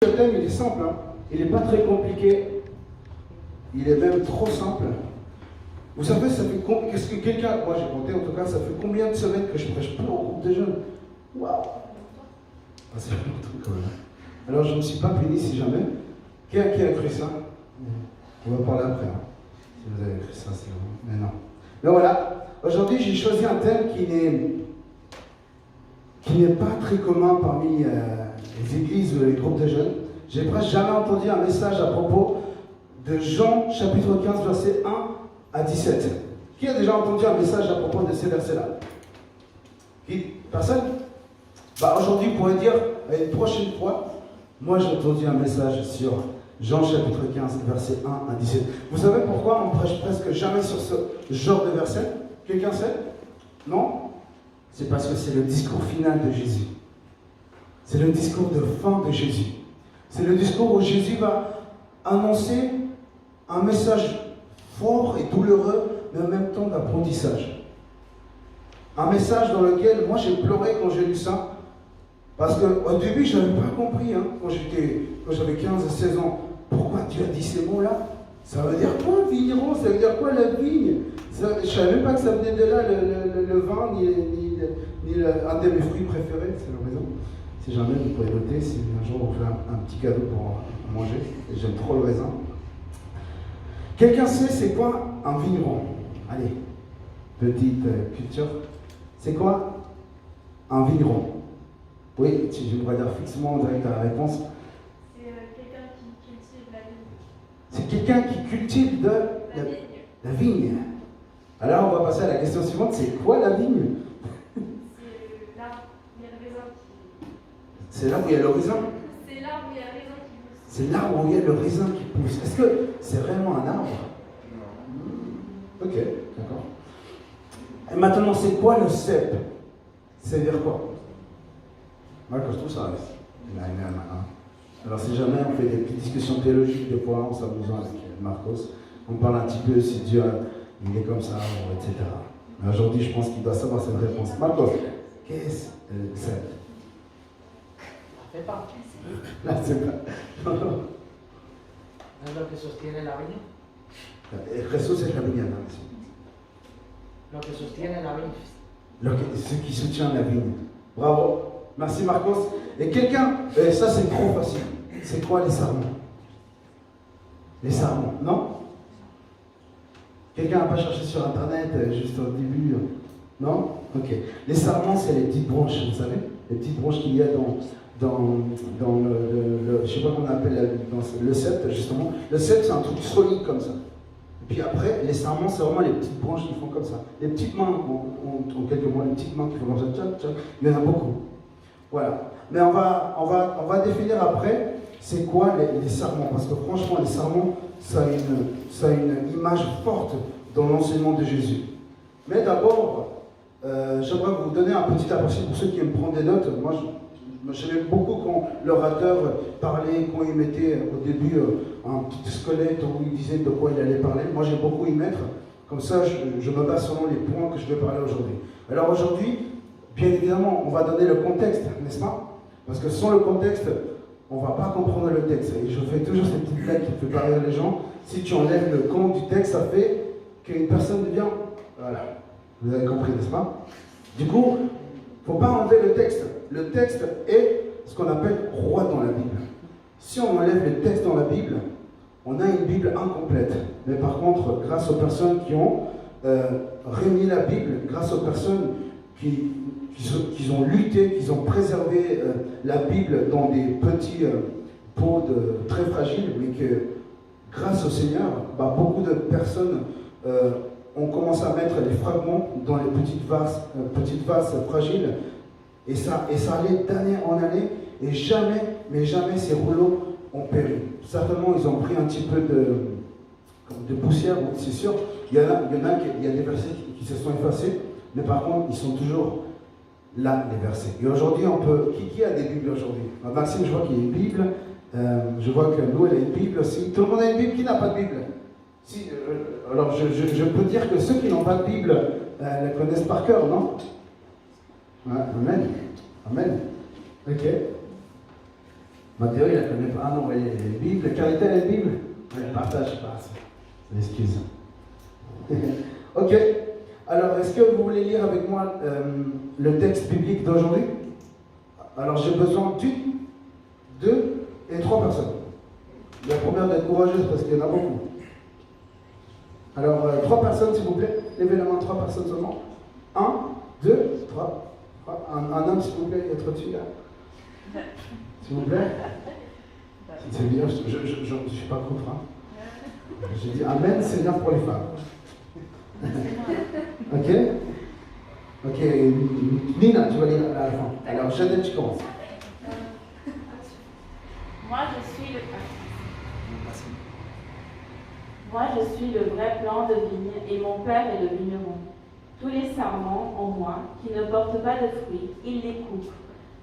Le thème, il est simple, hein. Il n'est pas très compliqué, il est même trop simple. Vous savez, ça fait qu'est-ce que quelqu'un, moi j'ai compté en tout cas, ça fait combien de semaines que je prêche pas au groupe de jeunes? Waouh! Ah, c'est longtemps quand même. Alors je ne me suis pas puni si jamais. Qui a écrit ça? On va parler après. Hein. Si vous avez écrit ça, c'est bon. Mais non. Mais voilà, aujourd'hui j'ai choisi un thème qui n'est pas très commun parmi les églises ou les groupes de jeunes. J'ai presque jamais entendu un message à propos de Jean chapitre 15 verset 1 à 17. Qui a déjà entendu un message à propos de ces versets-là? Personne? Aujourd'hui, vous pourrez dire, une prochaine fois, moi j'ai entendu un message sur Jean chapitre 15 verset 1 à 17. Vous savez pourquoi on prêche presque jamais sur ce genre de verset? Quelqu'un sait? Non? C'est parce que c'est le discours final de Jésus. C'est le discours de fin de Jésus. C'est le discours où Jésus va annoncer un message fort et douloureux, mais en même temps d'apprentissage. Un message dans lequel, moi j'ai pleuré quand j'ai lu ça, parce qu'au début je n'avais pas compris, hein, quand j'avais 15-16 ans, pourquoi Dieu a dit ces mots-là? Ça veut dire quoi, vigneron? Ça veut dire quoi, la vigne? Je ne savais même pas que ça venait de là, le vin, ni un de mes fruits préférés, c'est le raisin. Si jamais vous pouvez noter, si un jour on fait un petit cadeau pour manger, et j'aime trop le raisin. Quelqu'un sait c'est quoi un vigneron? Allez, petite culture. C'est quoi un vigneron? Oui, si je me regarde fixement, on dirait que tu as la réponse. C'est quelqu'un qui cultive la vigne. C'est quelqu'un qui cultive la vigne. Alors on va passer à la question suivante, c'est quoi la vigne? C'est là où il y a le raisin. C'est là où il y a le raisin qui pousse. C'est là où il y a le raisin qui pousse. Est-ce que c'est vraiment un arbre? Non. Ok, d'accord. Et maintenant, c'est quoi le cep? C'est dire quoi? Moi, je trouve ça reste. Alors, si jamais on fait des petites discussions théologiques, des fois, on s'amuse avec Marcos, on parle un petit peu si Dieu il est comme ça, etc. Mais aujourd'hui, je pense qu'il doit savoir cette réponse. Marcos, qu'est-ce le cep? Pepa. Là, c'est pas. ¿No es lo que sostiene la viña? Jesús es la vigne. Lo que sostiene la viña. Ce qui soutient la vigne. Bravo. Merci Marcos. Et quelqu'un, ça c'est trop facile. C'est quoi les sarments? Les sarments, non? Quelqu'un n'a pas cherché sur internet juste au début? Non? Ok. Les sarments, c'est les petites branches, vous savez? Les petites branches qu'il y a dans le je sais pas comment on appelle le cep, justement. Le cep, c'est un truc solide comme ça. Et puis après, les sarments, c'est vraiment les petites branches qui font comme ça. Les petites mains, en quelques mots, les petites mains qui font comme ça, tchac, tchac, il y en a beaucoup. Voilà. Mais on va définir après, c'est quoi les sarments. Parce que franchement, les sarments, ça a une image forte dans l'enseignement de Jésus. Mais d'abord, j'aimerais vous donner un petit aperçu pour ceux qui aiment prendre des notes. Moi, j'aimais beaucoup quand l'orateur parlait, quand il mettait au début un petit squelette où il disait de quoi il allait parler. Moi, j'aime beaucoup y mettre. Comme ça, je me base selon les points que je vais parler aujourd'hui. Alors aujourd'hui, bien évidemment, on va donner le contexte, n'est-ce pas? Parce que sans le contexte, on ne va pas comprendre le texte. Et je fais toujours cette petite blague qui fait parler les gens. Si tu enlèves le compte du texte, ça fait qu'une personne devient... Voilà. Vous avez compris, n'est-ce pas? Du coup, il ne faut pas enlever le texte. Le texte est ce qu'on appelle roi dans la Bible. Si on enlève le texte dans la Bible, on a une Bible incomplète. Mais par contre, grâce aux personnes qui ont remis la Bible, grâce aux personnes qui ont lutté, qui ont préservé la Bible dans des petits pots très fragiles, mais que grâce au Seigneur, beaucoup de personnes ont commencé à mettre les fragments dans les petites vases fragiles. Et ça allait d'année en année, et jamais, mais jamais ces rouleaux ont péri. Certainement, ils ont pris un petit peu de poussière, c'est sûr. Il y a des versets qui se sont effacés, mais par contre, ils sont toujours là, les versets. Et aujourd'hui, on peut... Qui a des Bibles aujourd'hui? Maxime, je vois qu'il y a une Bible. Je vois que nous, elle a une Bible aussi. Tout le monde a une Bible. Qui n'a pas de Bible? Si, alors, je peux dire que ceux qui n'ont pas de Bible la connaissent par cœur, non? Ouais, amen. Amen. Ok. Mathéo, il la connaît pas. Ah non, elle est Bible. Carité, elle est Bible. Elle partage pas. Excuse. Ok. Alors, est-ce que vous voulez lire avec moi le texte biblique d'aujourd'hui? Alors, j'ai besoin d'une, deux et trois personnes. La première d'être courageuse parce qu'il y en a beaucoup. Alors, trois personnes, s'il vous plaît. Levez la main, trois personnes seulement. Un, deux, trois. Un homme, s'il vous plaît, il y a trop dessus là. S'il vous plaît. C'est bien, je ne suis pas contre. Hein. J'ai dit Amen, Seigneur pour les femmes. Ok? Ok, Nina, tu vas lire à la fin. Alors, Jeannette, tu commences. Moi, je suis le vrai plant de vigne et mon père est le vigneron. Tous les sarments en moi qui ne portent pas de fruits, il les coupe.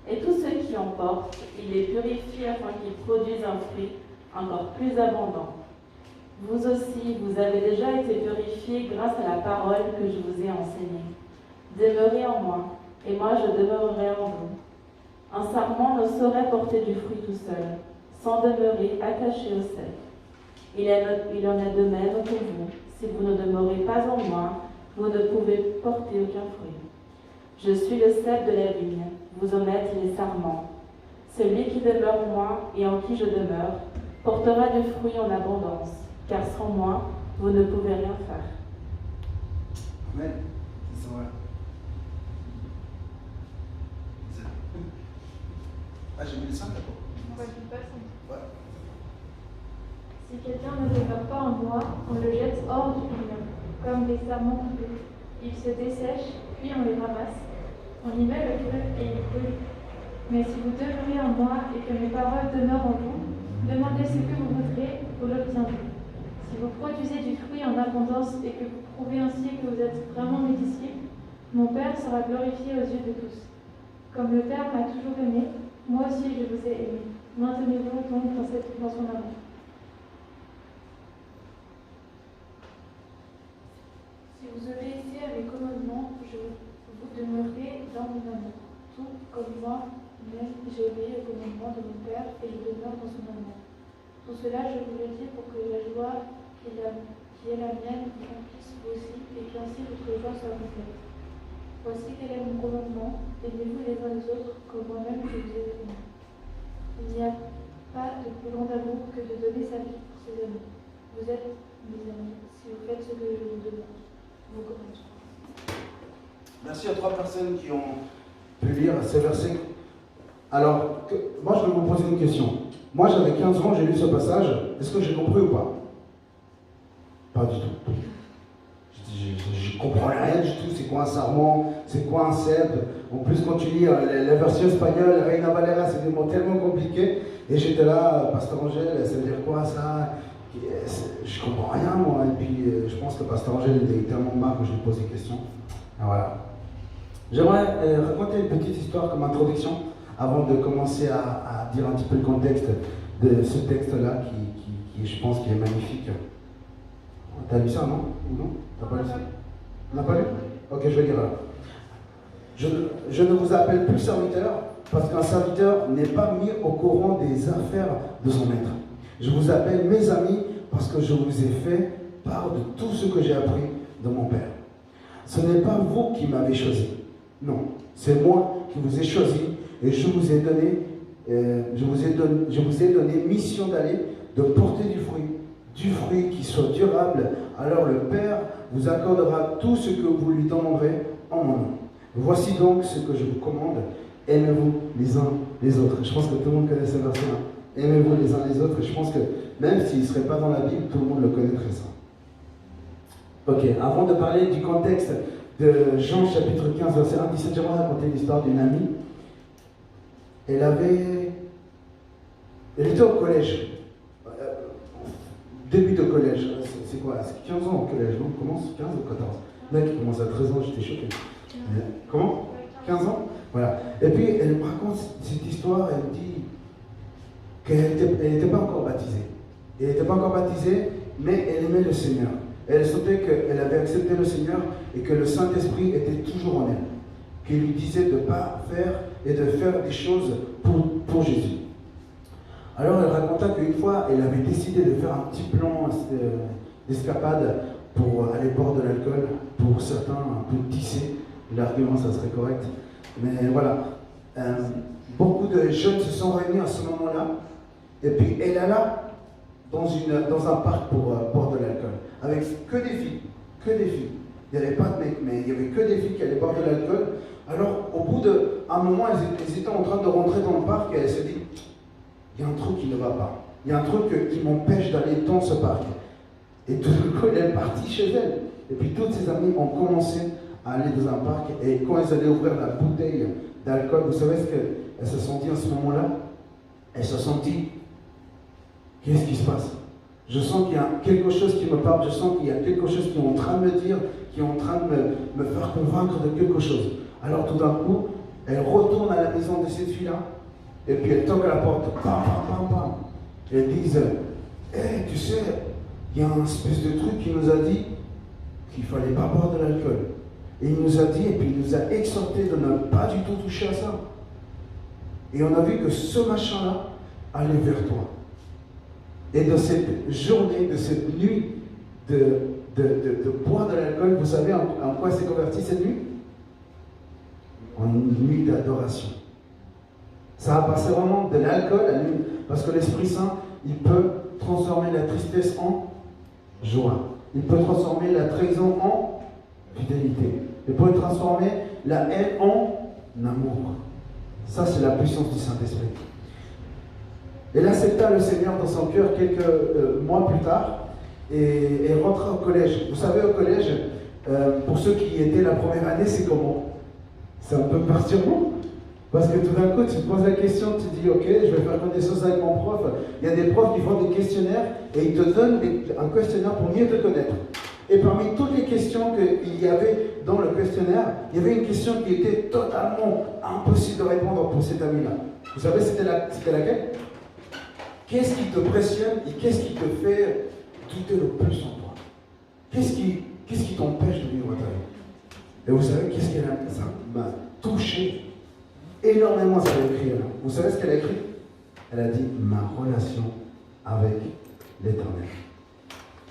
Et tous ceux qui en portent, il les purifie afin qu'ils produisent un fruit encore plus abondant. Vous aussi, vous avez déjà été purifiés grâce à la parole que je vous ai enseignée. Demeurez en moi, et moi je demeurerai en vous. Un sarment ne saurait porter du fruit tout seul, sans demeurer attaché au sec. Il en est de même pour vous. Si vous ne demeurez pas en moi, vous ne pouvez porter aucun fruit. Je suis le cep de la vigne, vous en êtes les sarments. Celui qui demeure en moi et en qui je demeure portera du fruit en abondance, car sans moi, vous ne pouvez rien faire. Amen. C'est vrai. Ah, j'ai mis le 5 d'abord. On va du passant. Ouais. Si quelqu'un ne demeure pas en moi, on le jette hors du milieu, comme des sarments coupés. Ils se dessèchent, puis on les ramasse. On y met le feu et il brûle. Mais si vous demeurez en moi et que mes paroles demeurent en vous, demandez ce que vous voudrez, vous l'obtiendrez. Si vous produisez du fruit en abondance et que vous prouvez ainsi que vous êtes vraiment mes disciples, mon Père sera glorifié aux yeux de tous. Comme le Père m'a toujours aimé, moi aussi je vous ai aimé. Maintenez-vous donc dans son amour. Si vous obéissez à mes commandements, vous demeurerez dans mon amour. Tout comme moi-même, j'ai obéi au commandement de mon Père et je demeure dans son amour. Tout cela, je vous le dis pour que la joie qui est la mienne vous remplisse vous aussi et qu'ainsi votre joie soit complète. Voici quel est mon commandement: aimez-vous les uns les autres comme moi-même je vous ai aimé. Il n'y a pas de plus grand amour que de donner sa vie pour ses amis. Vous êtes mes amis si vous faites ce que je vous demande. Vos commandements. Merci à trois personnes qui ont pu lire ces versets. Alors, moi je vais vous poser une question. Moi j'avais 15 ans, j'ai lu ce passage. Est-ce que j'ai compris ou pas? Pas du tout. Je ne comprends rien du tout. C'est quoi un sarment? C'est quoi un cep? En plus, quand tu lis la version espagnole, Reina Valera, c'est des mots tellement compliqués. Et j'étais là, Pasteur Angèle, ça veut dire quoi ça? Je comprends rien moi. Et puis je pense que Pasteur Angèle était tellement marre que je lui pose des questions. Et voilà. J'aimerais raconter une petite histoire comme introduction avant de commencer à dire un petit peu le contexte de ce texte-là qui je pense, qui est magnifique. T'as lu ça, non? Ou non? T'as pas lu ça? On n'a pas lu? Ok, je vais lire là. Je ne vous appelle plus serviteur parce qu'un serviteur n'est pas mis au courant des affaires de son maître. Je vous appelle mes amis parce que je vous ai fait part de tout ce que j'ai appris de mon Père. Ce n'est pas vous qui m'avez choisi. Non, c'est moi qui vous ai choisi et je vous ai donné mission d'aller, de porter du fruit qui soit durable. Alors le Père vous accordera tout ce que vous lui demanderez en mon nom. Voici donc ce que je vous commande. Aimez-vous les uns les autres. Je pense que tout le monde connaît ce verset-là. Aimez-vous les uns les autres. Et je pense que même s'il ne serait pas dans la Bible, tout le monde le connaîtrait ça. Ok, avant de parler du contexte de Jean chapitre 15, verset 1, 17, j'aimerais raconter l'histoire d'une amie. Elle était au collège. Début de collège. C'est quoi? C'est 15 ans au collège, non? Commence 15 ou 14? Le mec, il commence à 13 ans, j'étais choqué. Comment? 15 ans? Voilà. Et puis, elle me raconte cette histoire, elle me dit qu'elle n'était pas encore baptisée. Elle n'était pas encore baptisée, mais elle aimait le Seigneur. Elle sentait qu'elle avait accepté le Seigneur et que le Saint-Esprit était toujours en elle. Qu'il lui disait de ne pas faire et de faire des choses pour Jésus. Alors elle raconta qu'une fois, elle avait décidé de faire un petit plan d'escapade pour aller boire de l'alcool, pour certains un peu tisser, l'argument ça serait correct, mais voilà. Beaucoup de jeunes se sont réunis à ce moment-là, et puis elle alla dans un parc pour boire de l'alcool, avec que des filles, que des filles. Il n'y avait pas de mecs, mais il n'y avait que des filles qui allaient boire de l'alcool. Alors, au bout d'un moment, elles étaient en train de rentrer dans le parc et elles se disent, il y a un truc qui ne va pas. Il y a un truc qui m'empêche d'aller dans ce parc. Et tout d'un coup, elle est partie chez elle. Et puis, toutes ses amies ont commencé à aller dans un parc. Et quand elles allaient ouvrir la bouteille d'alcool, vous savez ce qu'elles se sont dit à ce moment-là? Elles se sont dit, qu'est-ce qui se passe? Je sens qu'il y a quelque chose qui me parle, je sens qu'il y a quelque chose qui est en train de me dire, qui est en train de me faire convaincre de quelque chose. Alors tout d'un coup, elle retourne à la maison de cette fille-là, et puis elle toque à la porte, pam, pam, pam, pam. Et elles disent, hey, tu sais, il y a un espèce de truc qui nous a dit qu'il ne fallait pas boire de l'alcool. Et il nous a dit, et puis il nous a exhorté de ne pas du tout toucher à ça. Et on a vu que ce machin-là allait vers toi. Et de cette journée, de cette nuit de boire de l'alcool, vous savez en quoi s'est convertie cette nuit? En une nuit d'adoration. Ça a passé vraiment de l'alcool à une nuit, parce que l'Esprit Saint, il peut transformer la tristesse en joie. Il peut transformer la trahison en fidélité. Il peut transformer la haine en amour. Ça, c'est la puissance du Saint-Esprit. Elle accepta le Seigneur dans son cœur quelques mois plus tard et elle rentra au collège. Vous savez, au collège, pour ceux qui étaient la première année, c'est comment? C'est un peu perturbant. Parce que tout d'un coup, tu te poses la question, tu te dis, ok, je vais faire connaissance avec mon prof. Il y a des profs qui font des questionnaires et ils te donnent un questionnaire pour mieux te connaître. Et parmi toutes les questions qu'il y avait dans le questionnaire, il y avait une question qui était totalement impossible de répondre pour cet ami-là. Vous savez, c'était laquelle? Qu'est-ce qui te pressionne et qu'est-ce qui te fait douter le plus en toi? Qu'est-ce qui t'empêche de vivre ta vie? Et vous savez, qu'est-ce qu'elle a? Ça m'a touché énormément ce qu'elle a écrit là. Vous savez ce qu'elle a écrit? Elle a dit ma relation avec l'Éternel.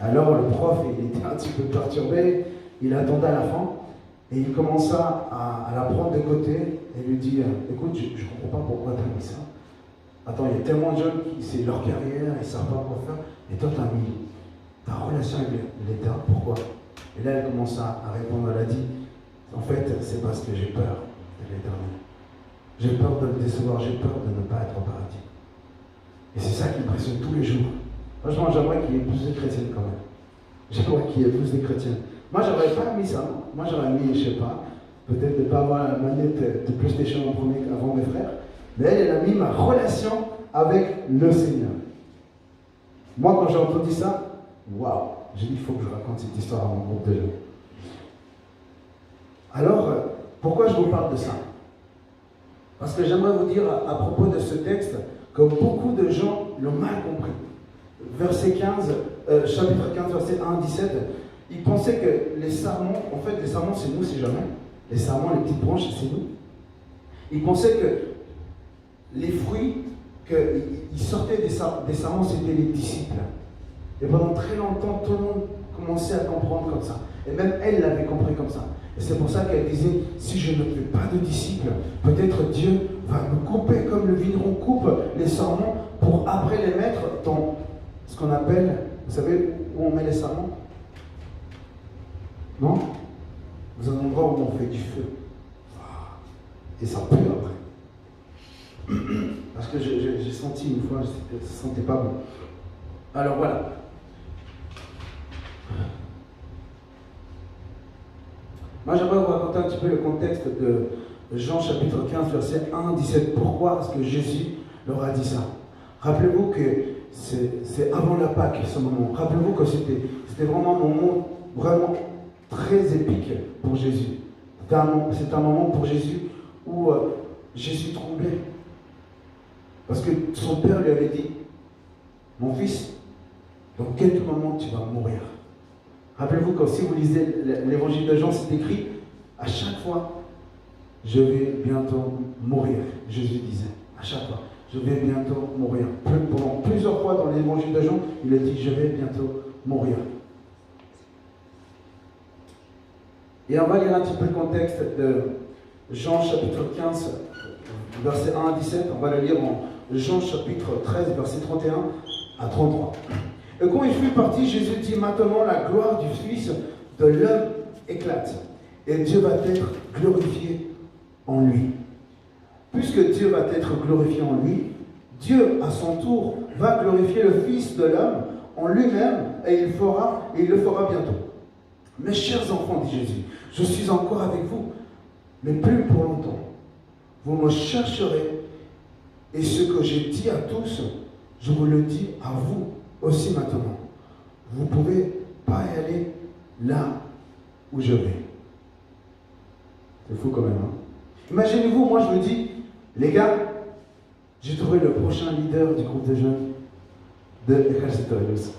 Alors le prof, il était un petit peu perturbé, il attendait à la fin et il commença à la prendre de côté et lui dit écoute, je ne comprends pas pourquoi tu as mis ça. Attends, il y a tellement de jeunes qui c'est leur carrière, ils ne savent pas quoi faire. Et toi, tu as mis ta relation avec l'Éternel, pourquoi? Et là, elle commença à répondre, elle a dit en fait, c'est parce que j'ai peur de l'Éternel. J'ai peur de le décevoir, j'ai peur de ne pas être au paradis. Et c'est ça qui me pressionne tous les jours. Franchement, j'aimerais qu'il y ait plus de chrétiens quand même. J'aimerais qu'il y ait plus de chrétiens. Moi, j'aurais pas mis ça. Moi, j'aurais mis, je sais pas, peut-être de ne pas avoir la manette de PlayStation en premier avant mes frères. Mais elle a mis ma relation avec le Seigneur. Moi, quand j'ai entendu ça, waouh, j'ai dit, il faut que je raconte cette histoire à mon groupe de jeunes. Alors, pourquoi je vous parle de ça? Parce que j'aimerais vous dire à propos de ce texte que beaucoup de gens l'ont mal compris. Verset 15, chapitre 15, verset 1 à 17, ils pensaient que les sarments, en fait, les sarments, c'est nous, c'est jamais. Les sarments, les petites branches, c'est nous. Ils pensaient que les fruits qui sortaient des sarments, c'était les disciples. Et pendant très longtemps, tout le monde commençait à comprendre comme ça. Et même elle l'avait compris comme ça. Et c'est pour ça qu'elle disait, si je ne fais pas de disciples, peut-être Dieu va me couper comme le vigneron coupe les sarments pour après les mettre dans ce qu'on appelle, vous savez où on met les sarments? Non? Dans un endroit où on fait du feu. Et ça pue après. Parce que j'ai senti une fois, ça ne sentait pas bon. Alors voilà. Moi, j'aimerais vous raconter un petit peu le contexte de Jean chapitre 15, verset 1 à 17. Pourquoi est-ce que Jésus leur a dit ça? Rappelez-vous que c'est avant la Pâque, ce moment. Rappelez-vous que c'était vraiment un moment vraiment très épique pour Jésus. C'est un moment pour Jésus où Jésus tremblait. Parce que son père lui avait dit, mon fils, dans quelques moments tu vas mourir. Rappelez-vous que si vous lisez l'évangile de Jean, c'est écrit, à chaque fois, je vais bientôt mourir. Jésus disait, à chaque fois, je vais bientôt mourir. Pendant plusieurs fois dans l'évangile de Jean, il a dit, je vais bientôt mourir. Et on va lire un petit peu le contexte de Jean chapitre 15, verset 1 à 17. On va le lire en Jean chapitre 13, verset 31 à 33. Et quand il fut parti, Jésus dit, maintenant la gloire du Fils de l'homme éclate. Et Dieu va être glorifié en lui. Puisque Dieu va être glorifié en lui, Dieu, à son tour, va glorifier le Fils de l'homme en lui-même, et il le fera bientôt. Mes chers enfants, dit Jésus, je suis encore avec vous, mais plus pour longtemps. Vous me chercherez, et ce que j'ai dit à tous, je vous le dis à vous aussi maintenant. Vous ne pouvez pas y aller là où je vais. C'est fou quand même, hein? Imaginez-vous, moi je me dis, les gars, j'ai trouvé le prochain leader du groupe de jeunes de Ejército de Luz.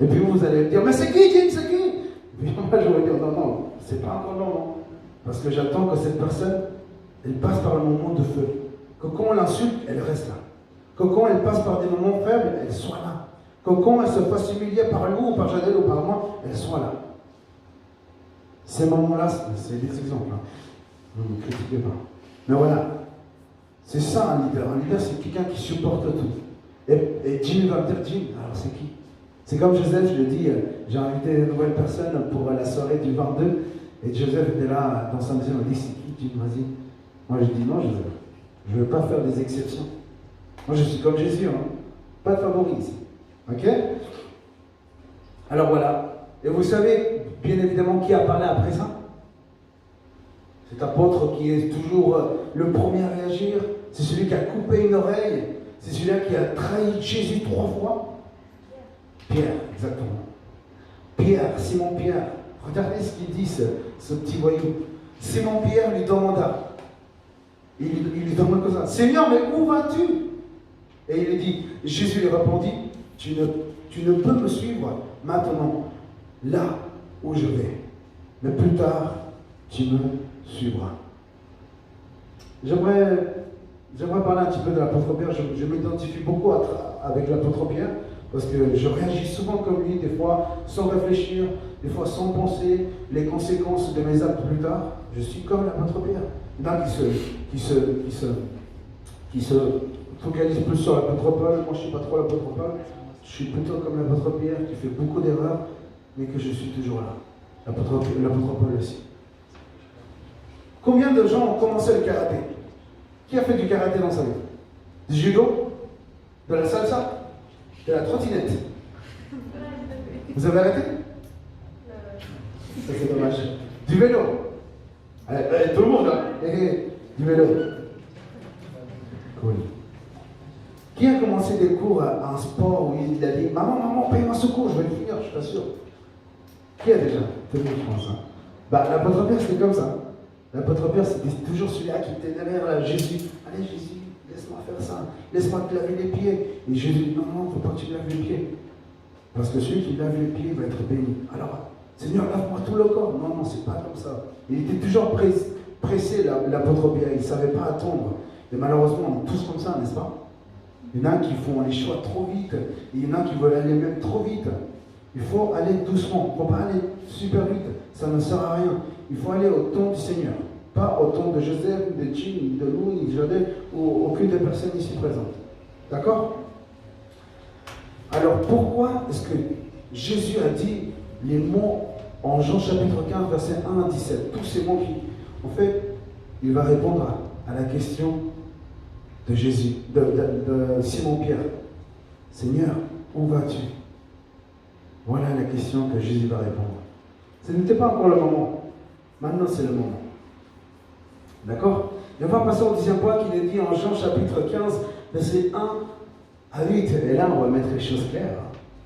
Et puis vous allez me dire, mais c'est qui, Jim, c'est qui? Et puis moi je vais dire, non, c'est pas encore non. Parce que j'attends que cette personne, elle passe par le moment de feu. Que quand on l'insulte, elle reste là. Que quand elle passe par des moments faibles, elle soit là. Que quand elle se fasse humilier par nous, ou par Janelle, ou par moi, elle soit là. Ces moments-là, c'est des exemples. Hein. Ne me critiquez pas. Mais voilà. C'est ça un leader. Un leader, c'est quelqu'un qui supporte tout. Et Jim va me dire, Jim, alors c'est qui? C'est comme Joseph, je lui ai dit, j'ai invité une nouvelle personne pour la soirée du 22. Et Joseph était là dans sa maison, il m'a dit, c'est qui, Jim, vas-y. Moi, je dis, non, Joseph, je ne veux pas faire des exceptions. Moi, je suis comme Jésus, hein. Pas de favoris ici. Ok? Alors voilà. Et vous savez, bien évidemment, qui a parlé après ça? Cet apôtre qui est toujours le premier à réagir. C'est celui qui a coupé une oreille. C'est celui-là qui a trahi Jésus 3 fois. Pierre, exactement. Pierre, Simon Pierre. Regardez ce qu'il dit, ce petit voyou. Simon Pierre lui demanda. Il lui demande comme ça. Seigneur, mais où vas-tu? Et il lui dit, Jésus lui répondit, tu ne peux me suivre maintenant, là où je vais. Mais plus tard, tu me suivras. J'aimerais parler un petit peu de l'apôtre Pierre. Je m'identifie beaucoup avec l'apôtre Pierre, parce que je réagis souvent comme lui, des fois sans réfléchir, des fois sans penser les conséquences de mes actes plus tard. Je suis comme l'apôtre Pierre. Il y en a qui se focalise plus sur l'apôtre Paul. Moi, je ne suis pas trop l'apôtre Paul. Je suis plutôt comme l'apôtre Pierre qui fait beaucoup d'erreurs, mais que je suis toujours là. L'apôtre Paul aussi. Combien de gens ont commencé le karaté? Qui a fait du karaté dans sa vie? Du judo? De la salsa? De la trottinette? Vous avez arrêté? Ça, c'est dommage. Du vélo? Tout le monde, là. Du vélo. Cool. Qui a commencé des cours à un sport où il a dit Maman, paye-moi ce cours, je vais le finir, je t'assure. Qui a déjà? Tout le monde, je pense. Hein. L'apôtre Pierre, c'était comme ça. L'apôtre Pierre, c'était toujours celui-là qui était derrière là, Jésus. Allez, Jésus, laisse-moi faire ça. Laisse-moi te laver les pieds. Et Jésus dit non, il ne faut pas que tu laves les pieds. Parce que celui qui lave les pieds va être béni. Alors, Seigneur, lave-moi tout le corps. Non, c'est pas comme ça. Il était toujours pressé, l'apôtre Pierre. Il ne savait pas attendre. Et malheureusement, on est tous comme ça, n'est-ce pas? Il y en a qui font les choix trop vite. Et il y en a qui veulent aller même trop vite. Il faut aller doucement. Il ne faut pas aller super vite. Ça ne sert à rien. Il faut aller au temps du Seigneur. Pas au temps de Joseph, de Jim, de Lou, de Jodel, ou aucune des personnes ici présentes. D'accord? Alors pourquoi est-ce que Jésus a dit les mots en Jean chapitre 15, verset 1 à 17? Tous ces mots qui, en fait, il va répondre à la question de Jésus, de Simon Pierre. Seigneur, où vas-tu? Voilà la question que Jésus va répondre. Ce n'était pas encore le moment. Maintenant, c'est le moment. D'accord? Et on va passer au 10e point qu'il est dit en Jean chapitre 15, verset 1 à 8. Et là, on va mettre les choses claires.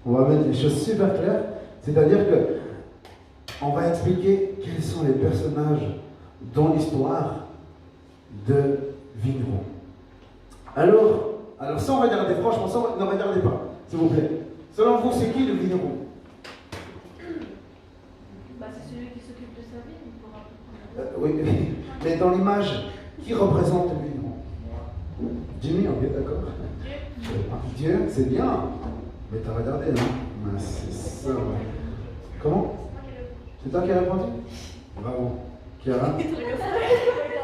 On va mettre les choses super claires. C'est-à-dire que on va expliquer quels sont les personnages dans l'histoire de Vigneron. Alors, sans regarder, franchement, ne regardez pas, s'il vous plaît. Selon vous, c'est qui le vigneron? C'est celui qui s'occupe de sa vie, il pourra. Oui, mais dans l'image, qui représente le vigneron? Jimmy, ok, d'accord. Dieu, c'est bien. Mais t'as regardé, hein? Ben, c'est ça. Comment? C'est toi qui as répondu? Bravo. Chiara?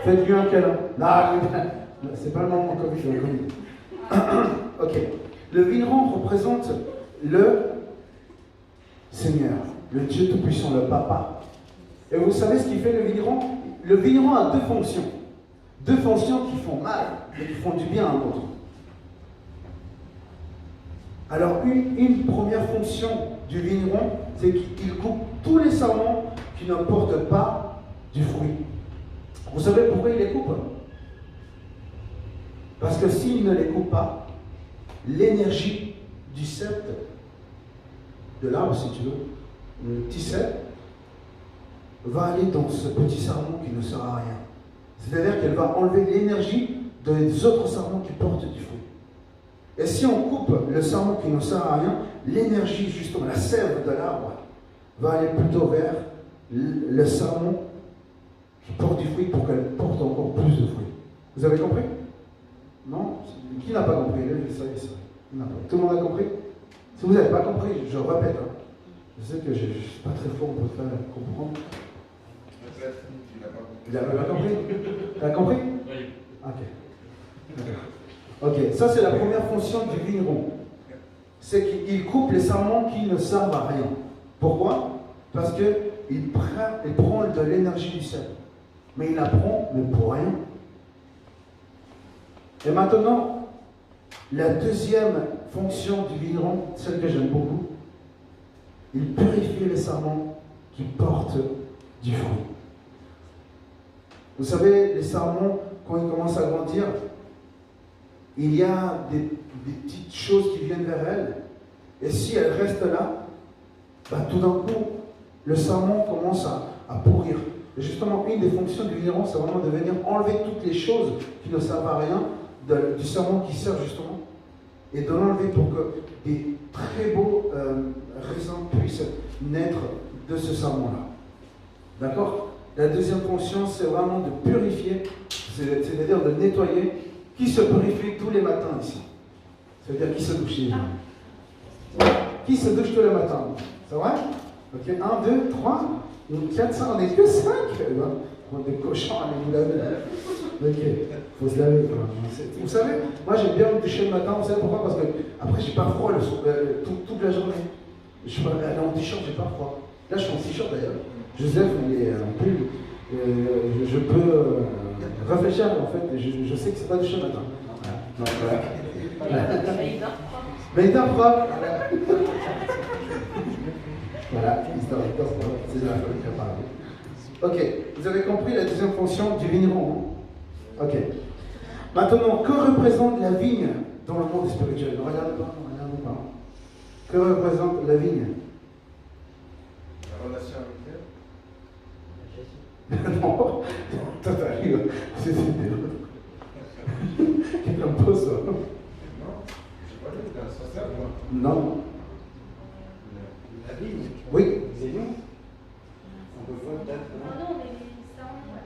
Faites-lui un câlin. Non, c'est pas le moment Covid, le Covid. Ok. Le vigneron représente le Seigneur, le Dieu Tout-Puissant, le Papa. Et vous savez ce qu'il fait le vigneron? Le vigneron a deux fonctions. Deux fonctions qui font mal, mais qui font du bien à l'autre. Alors, une première fonction du vigneron, c'est qu'il coupe tous les sarments qui ne portent pas du fruit. Vous savez pourquoi il les coupe? Parce que s'il ne les coupe pas, l'énergie du cep, de l'arbre si tu veux, le petit cep, va aller dans ce petit sarment qui ne sert à rien. C'est-à-dire qu'elle va enlever l'énergie des autres sarments qui portent du fruit. Et si on coupe le sarment qui ne sert à rien, l'énergie, justement, la sève de l'arbre, va aller plutôt vers le sarment qui porte du fruit pour qu'elle porte encore plus de fruits. Vous avez compris? Non? Qui n'a pas compris? Ça, tout le monde a compris? Si vous n'avez pas compris, je répète. Hein. Je sais que je ne suis pas très fort pour faire comprendre. Il n'avait pas compris? Tu as compris? Oui. Ok. Ok, ça c'est la première fonction du vigneron. C'est qu'il coupe les sarments qui ne servent à rien. Pourquoi? Parce qu'il prend de l'énergie du sel. Mais il la prend, mais pour rien. Et maintenant, la deuxième fonction du vigneron, celle que j'aime beaucoup, il purifie les sarments qui portent du fruit. Vous savez, les sarments, quand ils commencent à grandir, il y a des petites choses qui viennent vers elles. Et si elles restent là, bah, tout d'un coup, le sarment commence à pourrir. Et justement, une des fonctions du vigneron, c'est vraiment de venir enlever toutes les choses qui ne servent à rien du sarment qui sert justement, et de l'enlever pour que des très beaux raisins puissent naître de ce sarment-là. D'accord? La deuxième fonction, c'est vraiment de purifier, c'est-à-dire de nettoyer. Qui se purifie tous les matins ici? C'est-à-dire qui se douche les gens? Qui se douche tous les matins? C'est vrai? Ok, 1, 2, 3, 4, 5, on n'est que 5. On est des cochons, allez vous laver. Ok, il faut se laver. Vous savez, moi j'aime bien me doucher le matin, vous savez pourquoi? Parce que après j'ai pas froid toute la journée. Je suis en t-shirt, j'ai pas froid. Là je suis en t-shirt d'ailleurs. Joseph, il est en pull. Je peux réfléchir en fait, je sais que c'est pas douché le matin. Voilà. Mais il dort propre. Voilà, c'est la folie préparée. Ok, vous avez compris la deuxième fonction du vigneron. Ok. Maintenant, que représente la vigne dans le monde spirituel? Ne regardez pas, ne regardez pas. Que représente la vigne? La relation avec Dieu. Non, toi t'arrives, c'est quelqu'un pose ça. Non, je pas dit dans ce sens-là, moi. Non. La vigne. Oui. C'est nous. On peut voir peut-être. Non, mais les sarments.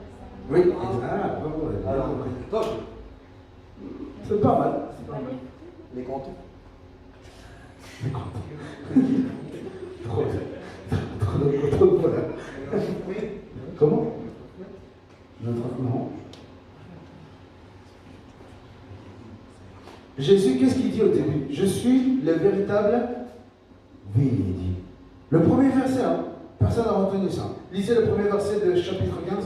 Oui. Ah, bravo. Alors, toi, c'est pas mal. C'est pas mal. les comptes. Trop de voilà. Comment? Non. Jésus, qu'est-ce qu'il dit au début? Je suis le véritable vigne, il dit. Le premier verset, hein, personne n'a retenu ça. Lisez le premier verset de chapitre 15.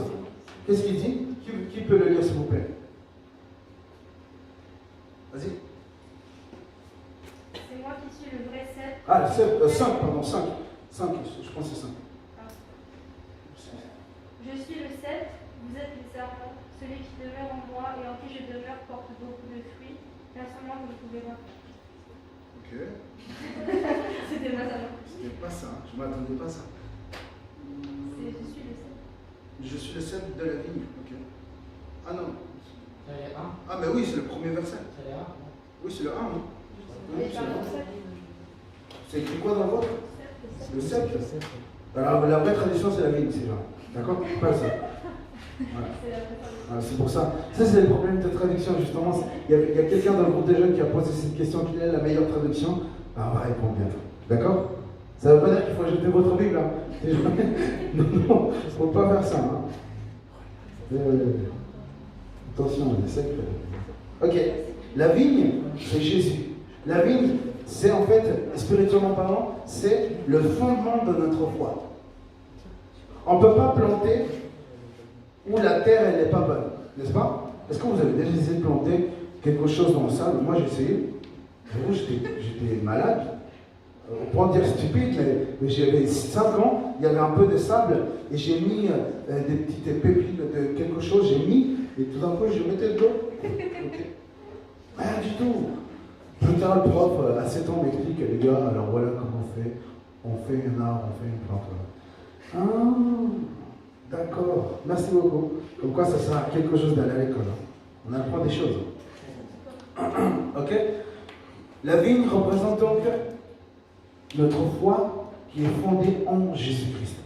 Qu'est-ce qu'il dit? Qui peut le lire, s'il vous plaît? Vas-y. C'est moi qui suis le vrai cep. Ah, 5, pardon, 5. 5, je pense que c'est 5. Je suis le cep, vous êtes les sarments. Celui qui demeure en moi et en qui je demeure porte beaucoup de fruits. Personnellement, vous ne pouvez pas. Ok. C'était pas ça. C'était pas ça, je ne m'attendais pas à ça. Je suis le cep. Je suis le cep de la vigne. Ok. Ah non. C'est le 1. Ah, mais oui, c'est le premier verset. C'est le 1. Oui, c'est le 1, non? Oui, Et c'est par le le 1. cep. C'est écrit quoi dans le vôtre? Le cep. Le cep. Alors, la vraie tradition, c'est la vigne, c'est genre. D'accord? Pas ça. Voilà. C'est la préparation. Voilà, c'est pour ça. Ça, c'est le problème de traduction, justement. Il y a quelqu'un dans le groupe des jeunes qui a posé cette question, quelle est la meilleure traduction? Ben, on va répondre bientôt. D'accord? Ça ne veut pas dire qu'il faut jeter votre Bible. Hein. Non, non, il ne faut pas faire ça. Hein. Attention, on essaie que... Ok. La vigne, c'est Jésus. La vigne, c'est en fait, spirituellement parlant, c'est le fondement de notre foi. On ne peut pas planter où la terre, elle n'est pas bonne, n'est-ce pas? Est-ce que vous avez déjà essayé de planter quelque chose dans le sable? Moi, j'ai essayé. J'étais malade. On peut en dire stupide, mais j'avais 5 ans, il y avait un peu de sable, et j'ai mis des petites pépites de quelque chose, j'ai mis, et tout d'un coup, je mettais de l'eau. Rien du tout. Plus tard, le prof, à 7 ans, m'explique, les gars, alors voilà comment on fait. On fait un arbre, on fait une plante. Ah, d'accord. Merci beaucoup. Comme quoi, ça sert à quelque chose d'aller à l'école. On apprend des choses. Ok? La vigne représente donc notre foi qui est fondée en Jésus-Christ.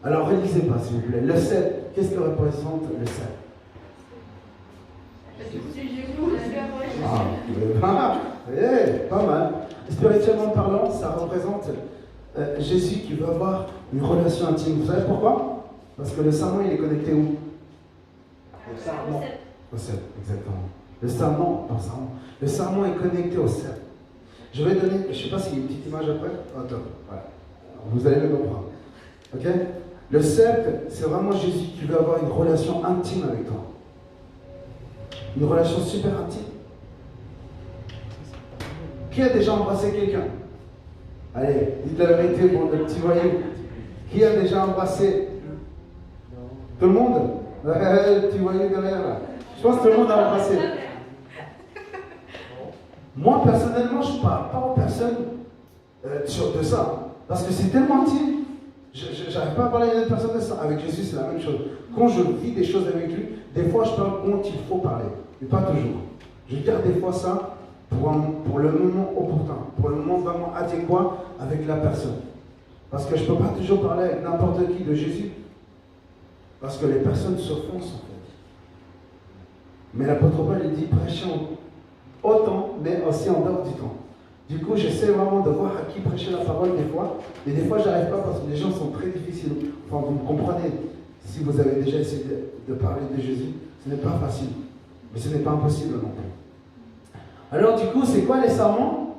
Alors, relisez pas, s'il vous plaît. Le sel, qu'est-ce que représente le sel? Pas mal. Spirituellement parlant, ça représente Jésus qui veut avoir une relation intime. Vous savez pourquoi? Parce que le serment, il est connecté où? Le serment. Au sel, exactement. Le serment est connecté au sel. Je vais donner, je ne sais pas s'il y a une petite image après. Oh, top. Voilà. Vous allez le comprendre. Ok? Le sel, c'est vraiment Jésus qui veut avoir une relation intime avec toi. Une relation super intime. Qui a déjà embrassé quelqu'un? Allez, dites la vérité pour le petit voyou. Qui a déjà embrassé? Tout le monde? Le petit voyou derrière là. Je pense que tout le monde a embrassé. Moi, personnellement, je ne parle pas aux personnes de ça. Parce que c'est tellement intime. Je n'arrive pas à parler à une autre personne de ça. Avec Jésus, c'est la même chose. Quand je vis des choses avec lui, des fois, je parle quand il faut parler. Mais pas toujours. Je garde des fois ça pour le moment opportun. Pour le moment vraiment adéquat avec la personne. Parce que je ne peux pas toujours parler avec n'importe qui de Jésus. Parce que les personnes se foncent, en fait. Mais l'apôtre Paul, il dit prêcher autant, mais aussi en dehors du temps. Du coup, j'essaie vraiment de voir à qui prêcher la parole des fois. Et des fois, je n'arrive pas parce que les gens sont très difficiles. Enfin, vous me comprenez. Si vous avez déjà essayé de parler de Jésus, ce n'est pas facile. Mais ce n'est pas impossible non plus. Alors, du coup, c'est quoi les serments?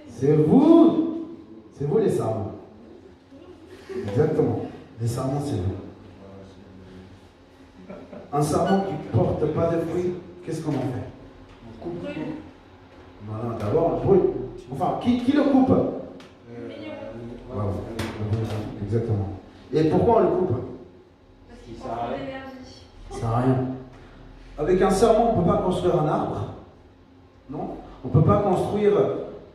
C'est vous. C'est vous les serments. Exactement. Les serments, c'est vous. Un serment qui ne porte pas de fruits, qu'est-ce qu'on en fait? On coupe. Voilà, d'abord, on le brûle. Enfin, qui le coupe? Voilà. Exactement. Et pourquoi on le coupe? Parce qu'il prend trop d'énergie. Ça sert à rien. Avec un serment, on ne peut pas construire un arbre. Non? On ne peut pas construire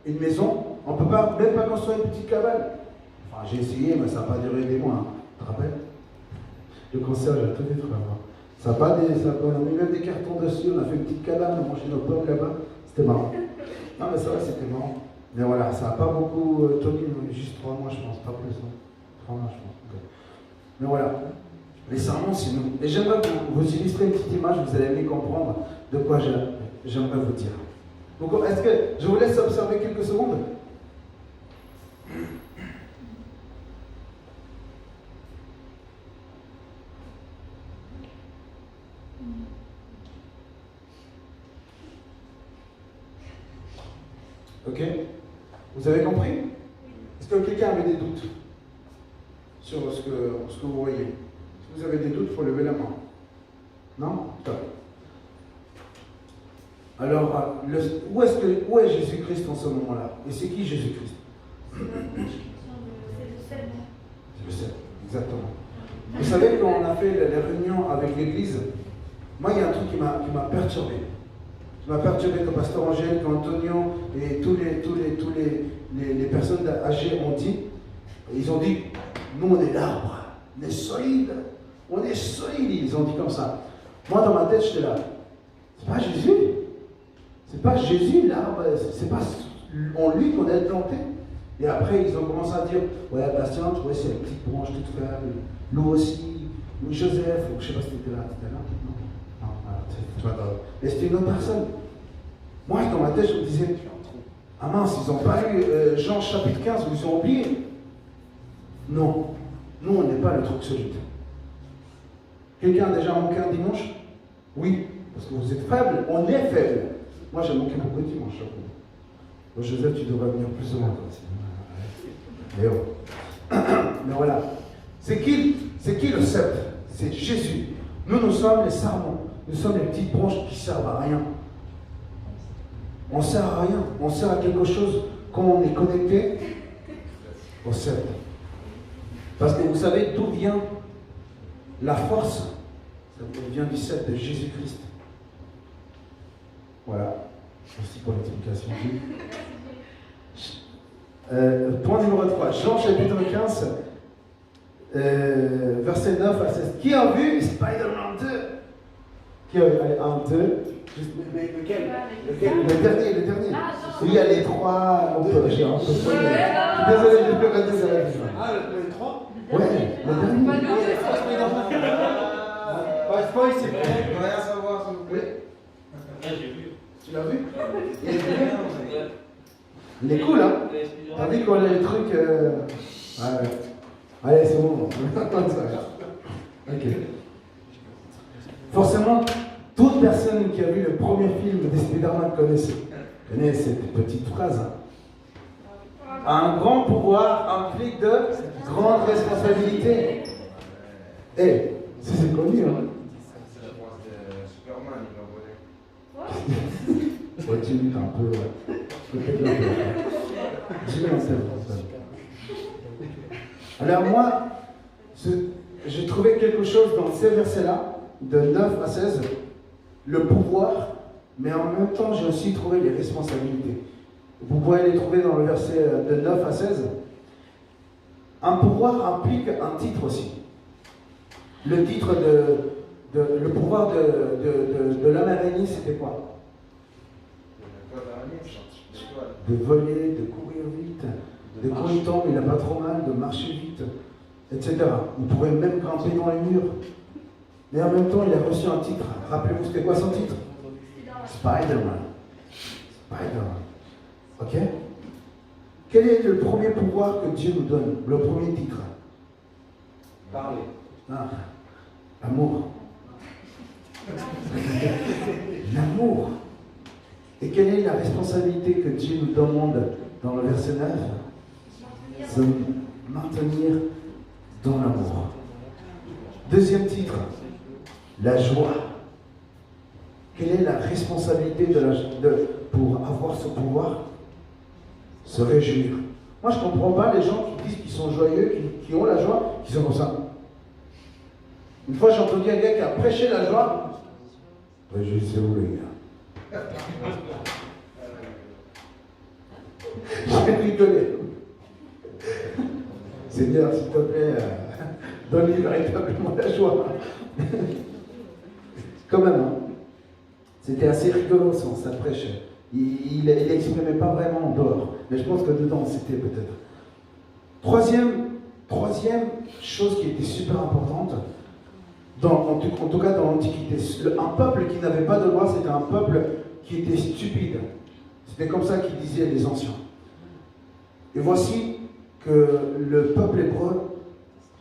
une maison. On ne peut même pas construire une petite cabane. Enfin, j'ai essayé, mais ça n'a pas duré des mois. Hein. Tu te rappelles? Le cancer, j'ai tout détruit. Ça n'a pas on a mis même des cartons dessus. On a fait une petite cabane, on mangeait nos pommes là-bas. C'était marrant. Non, mais c'est vrai, c'était marrant. Mais voilà, ça n'a pas beaucoup tenu, juste 3 mois, je pense, pas plus. Hein. 3 mois, je pense. Okay. Mais voilà, les sermons, c'est nous. Et j'aimerais vous illustrer une petite image, vous allez mieux comprendre de quoi j'aimerais vous dire. Donc, est-ce que je vous laisse observer quelques secondes? Ok? Vous avez compris? Est-ce que quelqu'un avait des doutes sur ce que vous voyez? Si vous avez des doutes, il faut lever la main. Non? Top. Alors, où est Jésus-Christ en ce moment-là? Et c'est qui Jésus-Christ? C'est le sel. C'est le sel, exactement. Vous savez, quand on a fait les réunions avec l'église, moi, il y a un truc qui m'a perturbé. Qui m'a perturbé que Pasteur Angèle, qu'Antonio et tous les personnes âgées ont dit. Ils ont dit, nous on est l'arbre, on est solide, ils ont dit comme ça. Moi dans ma tête, j'étais là, c'est pas Jésus, l'arbre, c'est pas en lui qu'on est planté. Et après ils ont commencé à dire, ouais Bastien, tu vois, c'est une petite branche toute faible, nous aussi, ou Joseph, ou je ne sais pas si tu étais là. Non, non, voilà, c'est pas grave. Mais c'était une autre personne. Moi, dans ma tête, je me disais, ah mince, ils n'ont pas lu Jean chapitre 15, ils ont oublié. Non, nous, on n'est pas le truc solide. Quelqu'un a déjà manqué un dimanche? Oui, parce que vous êtes faible, on est faible. Moi, j'ai manqué beaucoup de dimanches. Bon, Joseph, tu devrais venir plus souvent. Mais oh. Mais voilà. C'est qui le sceptre? C'est Jésus. Nous sommes les sarments. Nous sommes les petites branches qui ne servent à rien. On ne sert à rien. On sert à quelque chose quand on est connecté au sceptre. Parce que vous savez d'où vient la force? Ça vient du sceptre de Jésus-Christ. Voilà. Merci pour l'explication. Point numéro 3. Jean chapitre 15, verset 9 à 16. Qui a vu Spider-Man 2? Qui a vu 1, 2? Mais lequel? Le dernier. Oui, il y a les trois. J'ai un peu désolé, je peux pas dire. Ah, le 3? Ouais, le dernier. Pas spoil, c'est vrai. Je veux rien savoir, s'il vous plaît. J'ai vu. Tu l'as vu? Il est cool, hein? T'as vu qu'on a les trucs. Ouais. Allez, c'est bon. Ok. Forcément, toute personne qui a vu le premier film de Spider-Man connaît cette petite phrase. Hein. Un grand pouvoir implique de grandes responsabilités. Eh, c'est connu, hein? C'est la phrase de Superman, il l'a volé. Ouais, tu luttes un peu, ouais. Peut-être un peu. J'ai mis un seul. Alors moi, j'ai trouvé quelque chose dans ces versets-là, de 9 à 16, le pouvoir, mais en même temps, j'ai aussi trouvé les responsabilités. Vous pouvez les trouver dans le verset de 9 à 16. Un pouvoir implique un titre aussi. Le titre le pouvoir de l'homme araignée, c'était quoi? De voler, de courir vite, de courir temps, mais il n'a pas trop mal, de marcher vite, etc. Il pouvait même grimper dans les murs. Mais en même temps, il a reçu un titre. Rappelez-vous, c'était quoi son titre? Spider-Man. Spider-Man. Ok? Quel est le premier pouvoir que Dieu nous donne? Le premier titre? Parler. Ah, l'amour. L'amour. Et quelle est la responsabilité que Dieu nous demande dans le verset 9? Se maintenir dans l'amour. Deuxième titre, la joie. Quelle est la responsabilité pour avoir ce pouvoir? Se réjouir. Moi, je ne comprends pas les gens qui disent qu'ils sont joyeux, qui ont la joie, qui sont comme ça. Une fois, j'ai entendu un gars qui a prêché la joie. Réjouissez-vous, les gars. J'ai rigolé. Seigneur, s'il te plaît, donne-lui véritablement la joie. Quand même, hein. C'était assez rigolo sa prêche. Il n'exprimait pas vraiment en dehors, mais je pense que dedans c'était peut-être. Troisième chose qui était super importante, en tout cas dans l'Antiquité, un peuple qui n'avait pas de loi, c'était un peuple qui était stupide. C'était comme ça qu'ils disaient les anciens. Et voici que le peuple hébreu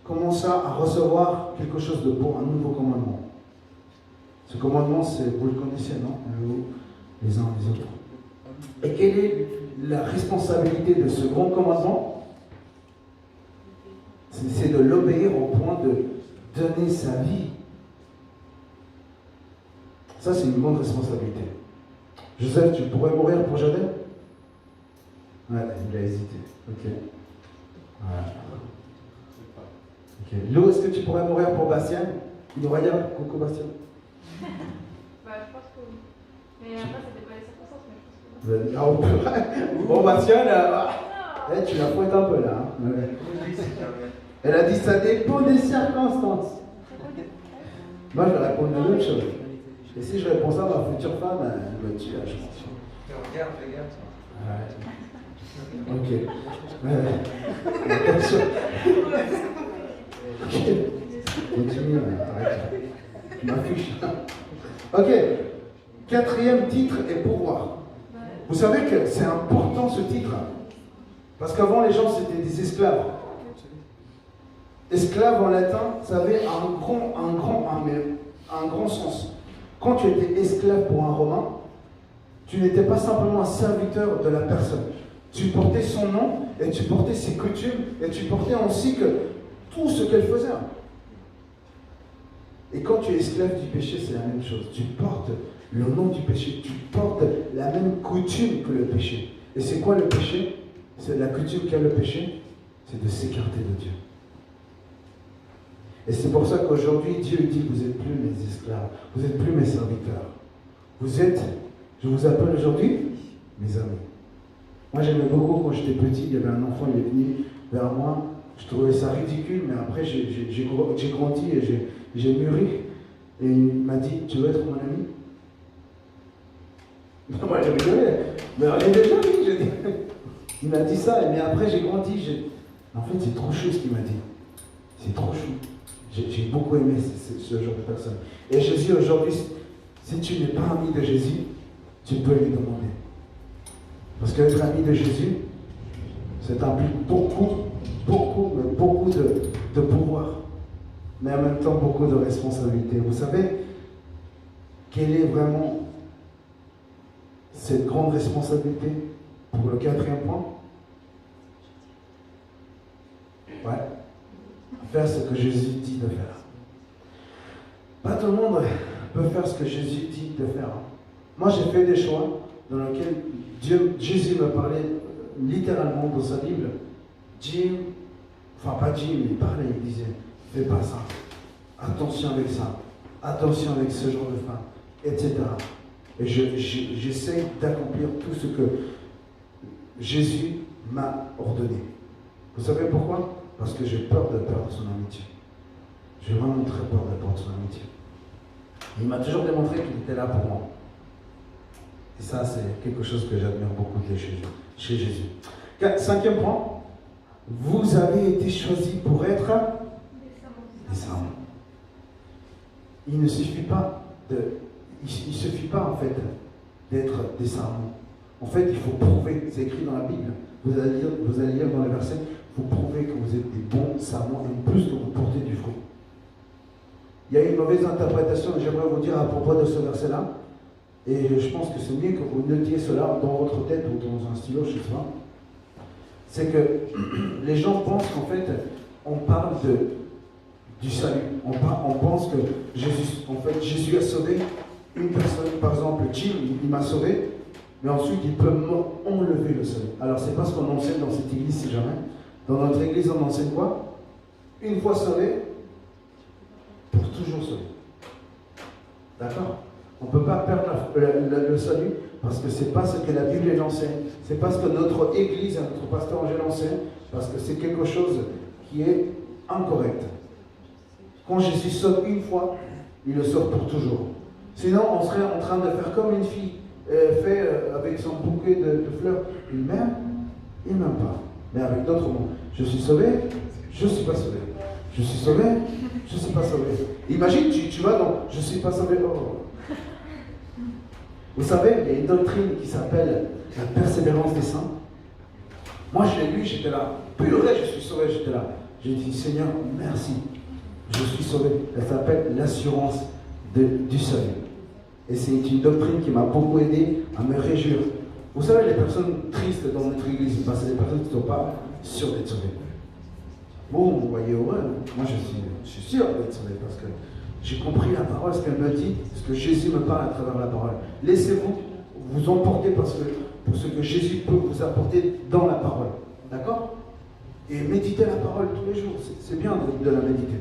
commença à recevoir quelque chose de beau, un nouveau commandement. Ce commandement, vous le connaissez, non? Les uns les autres. Et quelle est la responsabilité de ce grand commandement? C'est de l'obéir au point de donner sa vie. Ça, c'est une grande responsabilité. Joseph, tu pourrais mourir pour Joseph? Ouais, il a hésité. Ok. Voilà. Ok. Lou, est-ce que tu pourrais mourir pour Bastien? Il nous regarde. Coucou Bastien. Bah, je pense que oui. Mais après, c'était pas les circonstances, mais je pense que oui. Bon, Bastien, là, tu la fouettes un peu là. Hein. Ouais. Elle a dit ça dépend des circonstances. Moi, je vais répondre la même chose. Et si je réponds ça, ma future femme, elle me tue, je pense. Regarde, fais gaffe. Ok. Attention. Ok. Continue, arrête. Tu m'affiches. Ok. Quatrième titre est pouvoir. Vous savez que c'est important ce titre. Parce qu'avant, les gens, c'était des esclaves. Esclave en latin, ça avait un grand sens. Quand tu étais esclave pour un Romain, tu n'étais pas simplement un serviteur de la personne. Tu portais son nom, et tu portais ses coutumes, et tu portais aussi que tout ce qu'elle faisait. Et quand tu es esclave du péché, c'est la même chose. Tu portes le nom du péché, tu portes la même coutume que le péché. Et c'est quoi le péché? C'est la coutume qu'a le péché, c'est de s'écarter de Dieu. Et c'est pour ça qu'aujourd'hui, Dieu dit, vous n'êtes plus mes esclaves, vous n'êtes plus mes serviteurs. Vous êtes, je vous appelle aujourd'hui, mes amis. Moi, j'aimais beaucoup quand j'étais petit, il y avait un enfant, il est venu vers moi, je trouvais ça ridicule, mais après, j'ai grandi et j'ai mûri. Et il m'a dit, tu veux être mon ami? Moi, j'ai rigolé. Mais on est déjà amis, j'ai dit. Il m'a dit ça, mais après, j'ai grandi. En fait, c'est trop chou ce qu'il m'a dit. C'est trop chou. J'ai beaucoup aimé ce genre de personne. Et Jésus, aujourd'hui, si tu n'es pas ami de Jésus, tu peux lui demander. Parce qu'être ami de Jésus, ça implique beaucoup de pouvoir, mais en même temps beaucoup de responsabilité. Vous savez, quelle est vraiment cette grande responsabilité pour le quatrième point? Ouais. Faire ce que Jésus dit de faire. Pas tout le monde peut faire ce que Jésus dit de faire. Moi, j'ai fait des choix dans lesquels Jésus me parlait littéralement dans sa Bible. Pas Jim, il parlait, il disait, fais pas ça. Attention avec ça. Attention avec ce genre de femme, etc. Et j'essaie d'accomplir tout ce que Jésus m'a ordonné. Vous savez pourquoi? Parce que j'ai peur de perdre son amitié. J'ai vraiment très peur de perdre son amitié. Il m'a toujours démontré qu'il était là pour moi. Et ça, c'est quelque chose que j'admire beaucoup chez Jésus. Cinquième point, vous avez été choisis pour être des serments. Il ne suffit pas en fait d'être des serments. En fait, il faut prouver. C'est écrit dans la Bible. Vous allez lire dans les versets. Vous prouvez que vous êtes des bons serments et plus que vous portez du fruit. Il y a une mauvaise interprétation, j'aimerais vous dire à propos de ce verset-là, et je pense que c'est mieux que vous notiez cela dans votre tête ou dans un stylo, je ne sais pas. C'est que les gens pensent qu'en fait, on parle du salut. On pense que Jésus a sauvé une personne, par exemple, Jim, il m'a sauvé, mais ensuite il peut m'enlever le salut. Alors c'est pas ce qu'on enseigne dans cette église, si jamais. Dans notre église, on enseigne quoi? Une fois sauvé, pour toujours sauvé. D'accord? On ne peut pas perdre le salut parce que ce n'est pas ce que la Bible enseigne. Ce n'est pas ce que notre église et notre pasteur Angèle enseigne, parce que c'est quelque chose qui est incorrect. Quand Jésus sauve une fois, il le sauve pour toujours. Sinon, on serait en train de faire comme une fille fait avec son bouquet de fleurs. Il m'aime pas. Mais avec d'autres mots, je suis sauvé, je ne suis pas sauvé. Je suis sauvé, je ne suis pas sauvé. Imagine, tu vas dans je ne suis pas sauvé. Oh. Vous savez, il y a une doctrine qui s'appelle la persévérance des saints. Moi, je l'ai lu, j'étais là. Purée, je suis sauvé, j'étais là. J'ai dit, Seigneur, merci. Je suis sauvé. Elle s'appelle l'assurance du salut. Et c'est une doctrine qui m'a beaucoup aidé à me réjouir. Vous savez, les personnes tristes dans notre église, c'est des personnes qui ne sont pas sûres d'être sauvées. Bon, vous voyez, ouais, moi je suis sûr d'être sauvé parce que j'ai compris la parole, ce qu'elle me dit, ce que Jésus me parle à travers la parole. Laissez-vous vous emporter pour ce que Jésus peut vous apporter dans la parole. D'accord? Et méditez la parole tous les jours, c'est bien de la méditer.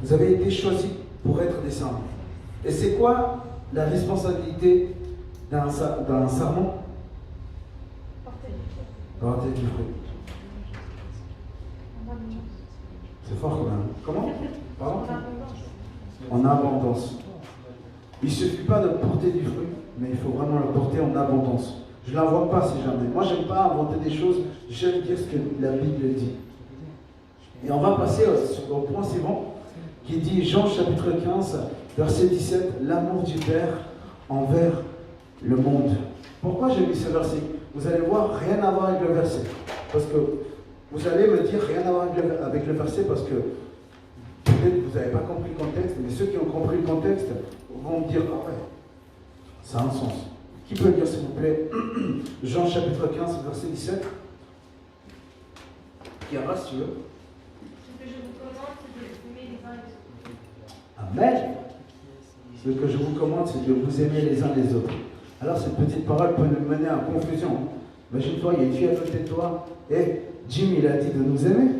Vous avez été choisis pour être des serments. Et c'est quoi la responsabilité d'un sermon? Porter du fruit. C'est fort quand même. Comment? Pardon? En abondance. Il ne suffit pas de porter du fruit, mais il faut vraiment le porter en abondance. Je ne l'invente pas si jamais. Moi, je n'aime pas inventer des choses, j'aime dire ce que la Bible dit. Et on va passer au point suivant, qui dit Jean chapitre 15, verset 17, l'amour du Père envers le monde. Pourquoi j'ai mis ce verset? Vous allez voir, rien à voir avec le verset. Parce que vous allez me dire rien à voir avec le verset parce que peut-être que vous n'avez pas compris le contexte, mais ceux qui ont compris le contexte vont me dire ah ouais, ça a un sens. Qui peut lire s'il vous plaît Jean chapitre 15, verset 17. Qui a si tu veux. Ce que je vous commande, c'est de vous aimer les uns les autres. Amen. Ce que je vous commande, c'est de vous aimer les uns les autres. Alors cette petite parole peut nous mener à confusion. Imagine-toi, il y a une fille à côté de toi, et Jim, il a dit de nous aimer.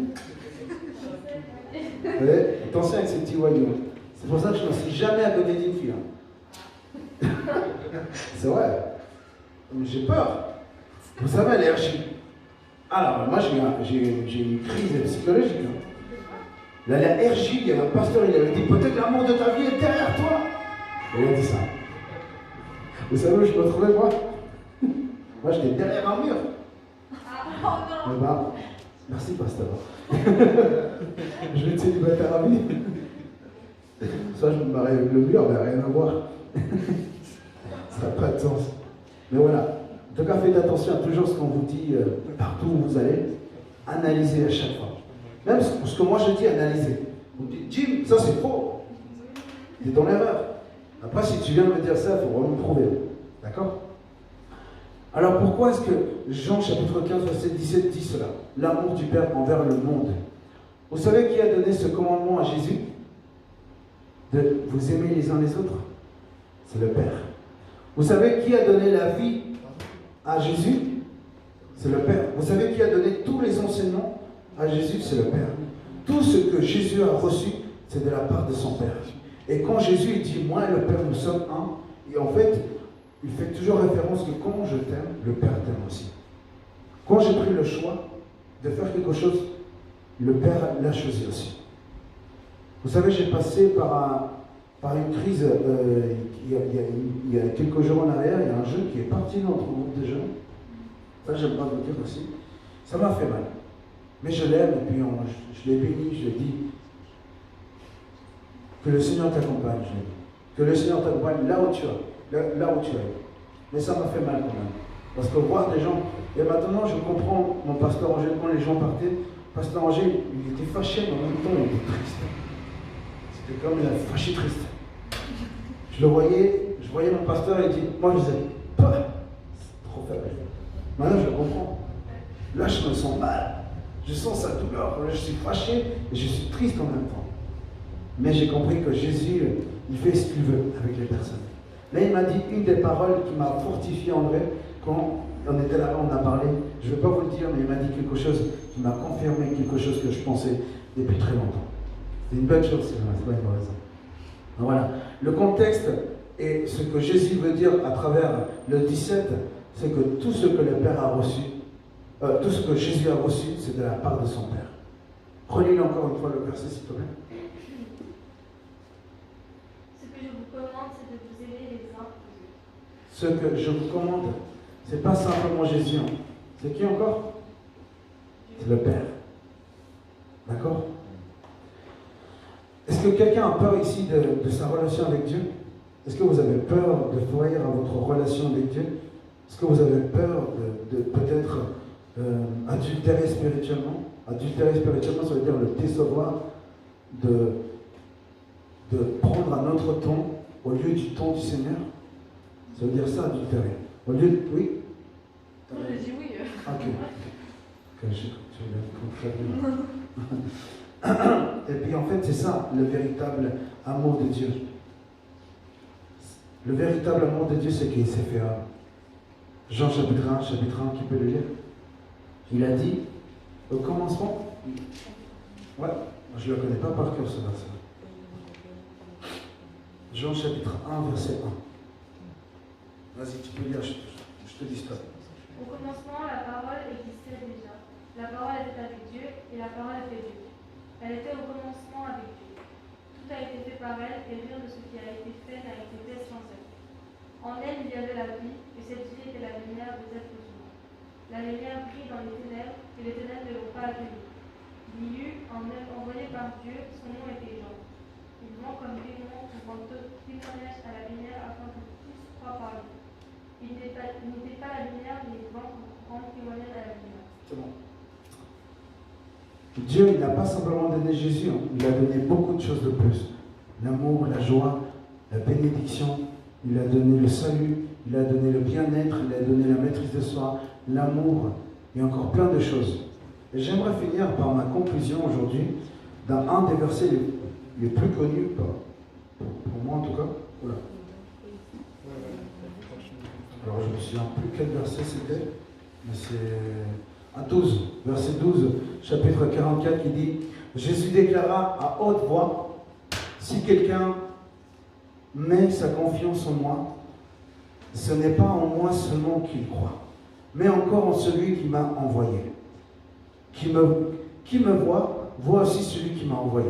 Ouais, attention avec ces petits voyous. C'est pour ça que je ne suis jamais à côté d'une fille. C'est vrai. Mais j'ai peur. Vous savez, l'allergie. Alors, moi, j'ai une crise psychologique. L'allergie, il y a un pasteur, il avait dit peut-être l'amour de ta vie est derrière toi. Il a dit ça. Vous savez où je me trouvais, moi? Moi, j'étais derrière un mur. Eh ben, merci, pasteur. Je vais être célibataire à vie. Soit je me marie avec le mur, mais rien à voir. Ça n'a pas de sens. Mais voilà. En tout cas, faites attention à toujours ce qu'on vous dit partout où vous allez. Analysez à chaque fois. Même ce que moi je dis, analysez. Vous me dites, Jim, ça c'est faux. Tu es dans l'erreur. Après, si tu viens me dire ça, il faut vraiment me prouver. D'accord? Alors pourquoi est-ce que Jean chapitre 15, verset 17 dit cela? L'amour du Père envers le monde. Vous savez qui a donné ce commandement à Jésus? De vous aimer les uns les autres? C'est le Père. Vous savez qui a donné la vie à Jésus? C'est le Père. Vous savez qui a donné tous les enseignements à Jésus? C'est le Père. Tout ce que Jésus a reçu, c'est de la part de son Père. Et quand Jésus il dit, moi et le Père, nous sommes un, et en fait, il fait toujours référence que quand je t'aime, le Père t'aime aussi. Quand j'ai pris le choix de faire quelque chose, le Père l'a choisi aussi. Vous savez, j'ai passé par une crise il y a quelques jours en arrière. Il y a un jeune qui est parti dans notre groupe de jeunes. Ça, j'aime pas vous dire aussi. Ça m'a fait mal. Mais je l'aime et puis je l'ai béni, je l'ai dit. Que le Seigneur t'accompagne, je l'ai dit. Que le Seigneur t'accompagne là où tu es. Mais ça m'a fait mal quand même. Parce que voir des gens. Et maintenant, je comprends mon pasteur Angèle quand les gens partaient. Pasteur Angèle, il était fâché, mais en même temps, il était triste. C'était comme il a fâché triste. Je voyais mon pasteur et il dit, moi je disais, c'est trop faible. Maintenant je comprends. Là je me sens mal. Je sens sa douleur. Je suis fâché et je suis triste en même temps. Mais j'ai compris que Jésus, il fait ce qu'il veut avec les personnes. Là il m'a dit une des paroles qui m'a fortifié en vrai, quand on était là-bas, on a parlé. Je ne vais pas vous le dire, mais il m'a dit quelque chose qui m'a confirmé quelque chose que je pensais depuis très longtemps. C'est une bonne chose, c'est pas une mauvaise. Voilà. Le contexte et ce que Jésus veut dire à travers le 17, c'est que tout ce que le Père a reçu, tout ce que Jésus a reçu, c'est de la part de son Père. Relis encore une fois le verset, s'il te plaît. Ce que je vous commande, c'est de vous aimer les uns les autres. Ce que je vous commande, c'est pas simplement Jésus. Hein. C'est qui encore? C'est le Père. D'accord? Est-ce que quelqu'un a peur ici de sa relation avec Dieu? Est-ce que vous avez peur de faillir à votre relation avec Dieu? Est-ce que vous avez peur de peut-être adultérer spirituellement? Adultérer spirituellement, ça veut dire le décevoir, de prendre un autre ton au lieu du ton du Seigneur. Ça veut dire ça, adultérer. Au lieu de... Oui? J'ai dit oui. Ok. Et puis en fait, c'est ça le véritable amour de Dieu. Le véritable amour de Dieu, c'est qu'il s'est fait homme. Jean chapitre 1, qui peut le lire? Il a dit, au commencement, ouais, je ne le connais pas par cœur ce verset. Jean chapitre 1, verset 1. Vas-y, tu peux lire, je te dis stop. Au commencement, la parole existait déjà. La parole était avec Dieu et la parole était Dieu. Elle était au commencement avec Dieu. Tout a été fait par elle et rien de ce qui a été fait n'a été fait sans elle. En elle, il y avait la vie et cette vie était la lumière des êtres humains. La lumière brille dans les ténèbres et les ténèbres ne l'ont pas accueillie. Il y eut un homme envoyé par Dieu, son nom était Jean. Il vend comme démon pour rendre témoignage à la lumière afin que tous croient par lui. Il n'était pas la lumière, mais il vend pour rendre témoignage à la lumière. C'est bon. Dieu, il n'a pas simplement donné Jésus, hein. Il a donné beaucoup de choses de plus. L'amour, la joie, la bénédiction, il a donné le salut, il a donné le bien-être, il a donné la maîtrise de soi, l'amour, et encore plein de choses. Et j'aimerais finir par ma conclusion aujourd'hui dans un des versets les plus connus, pour moi en tout cas. Voilà. Alors je ne me souviens plus quel verset c'était, mais c'est à 12, verset 12, chapitre 44 qui dit « Jésus déclara à haute voix, si quelqu'un met sa confiance en moi, ce n'est pas en moi seulement qu'il croit, mais encore en celui qui m'a envoyé. Qui me voit aussi celui qui m'a envoyé.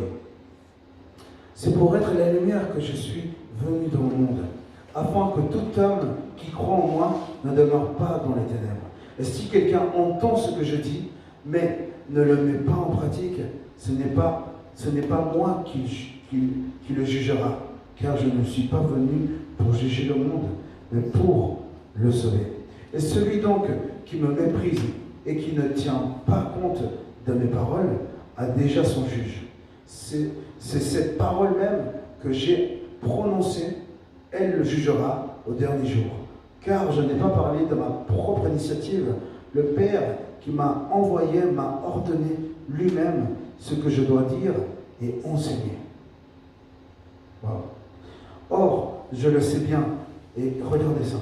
C'est pour être la lumière que je suis venu dans le monde, afin que tout homme qui croit en moi ne demeure pas dans les ténèbres. Et si quelqu'un entend ce que je dis, mais ne le met pas en pratique, ce n'est pas moi qui le jugera, car je ne suis pas venu pour juger le monde, mais pour le sauver. Et celui donc qui me méprise et qui ne tient pas compte de mes paroles a déjà son juge. C'est cette parole même que j'ai prononcée, elle le jugera au dernier jour. Car je n'ai pas parlé de ma propre initiative. Le Père qui m'a envoyé m'a ordonné lui-même ce que je dois dire et enseigner. Wow. Or, je le sais bien, et regardez ça.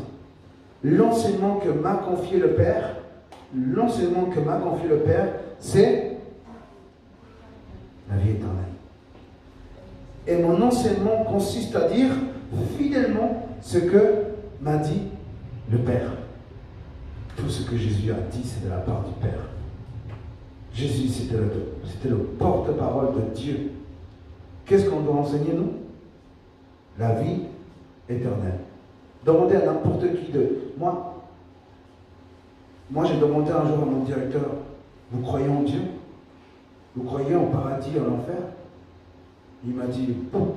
L'enseignement que m'a confié le Père, c'est la vie éternelle. Et mon enseignement consiste à dire fidèlement ce que m'a dit le Père. Tout ce que Jésus a dit, c'est de la part du Père. Jésus, c'était le porte-parole de Dieu. Qu'est-ce qu'on doit enseigner, nous? La vie éternelle. Demandez à n'importe qui de... Moi, j'ai demandé un jour à mon directeur, vous croyez en Dieu? Vous croyez en paradis, en enfer? Il m'a dit, bon.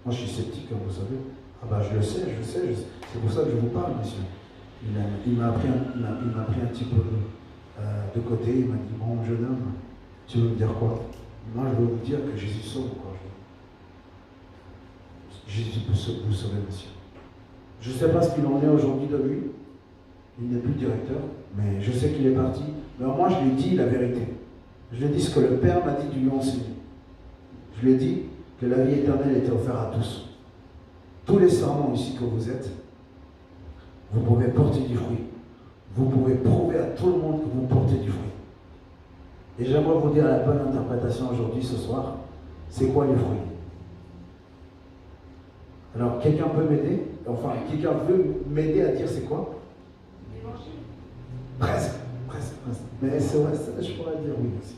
Moi, je suis sceptique, hein, vous savez. Ah ben, je le sais. C'est pour ça que je vous parle, monsieur. Il m'a pris un petit peu de côté. Il m'a dit, bon, jeune homme, tu veux me dire quoi? Moi, je veux vous dire que Jésus sauve, quoi. Jésus peut vous sauver, monsieur. Je ne sais pas ce qu'il en est aujourd'hui de lui. Il n'est plus directeur, mais je sais qu'il est parti. Mais moi, je lui ai dit la vérité. Je lui ai dit ce que le Père m'a dit de lui enseigner. Je lui ai dit que la vie éternelle était offerte à tous. Tous les serments ici que vous êtes, vous pouvez porter du fruit. Vous pouvez prouver à tout le monde que vous portez du fruit. Et j'aimerais vous dire la bonne interprétation aujourd'hui, ce soir. C'est quoi les fruits? Alors, quelqu'un peut m'aider? Enfin, quelqu'un veut m'aider à dire c'est quoi? L'évangile. Presque. Mais c'est vrai, ça, je pourrais dire oui aussi.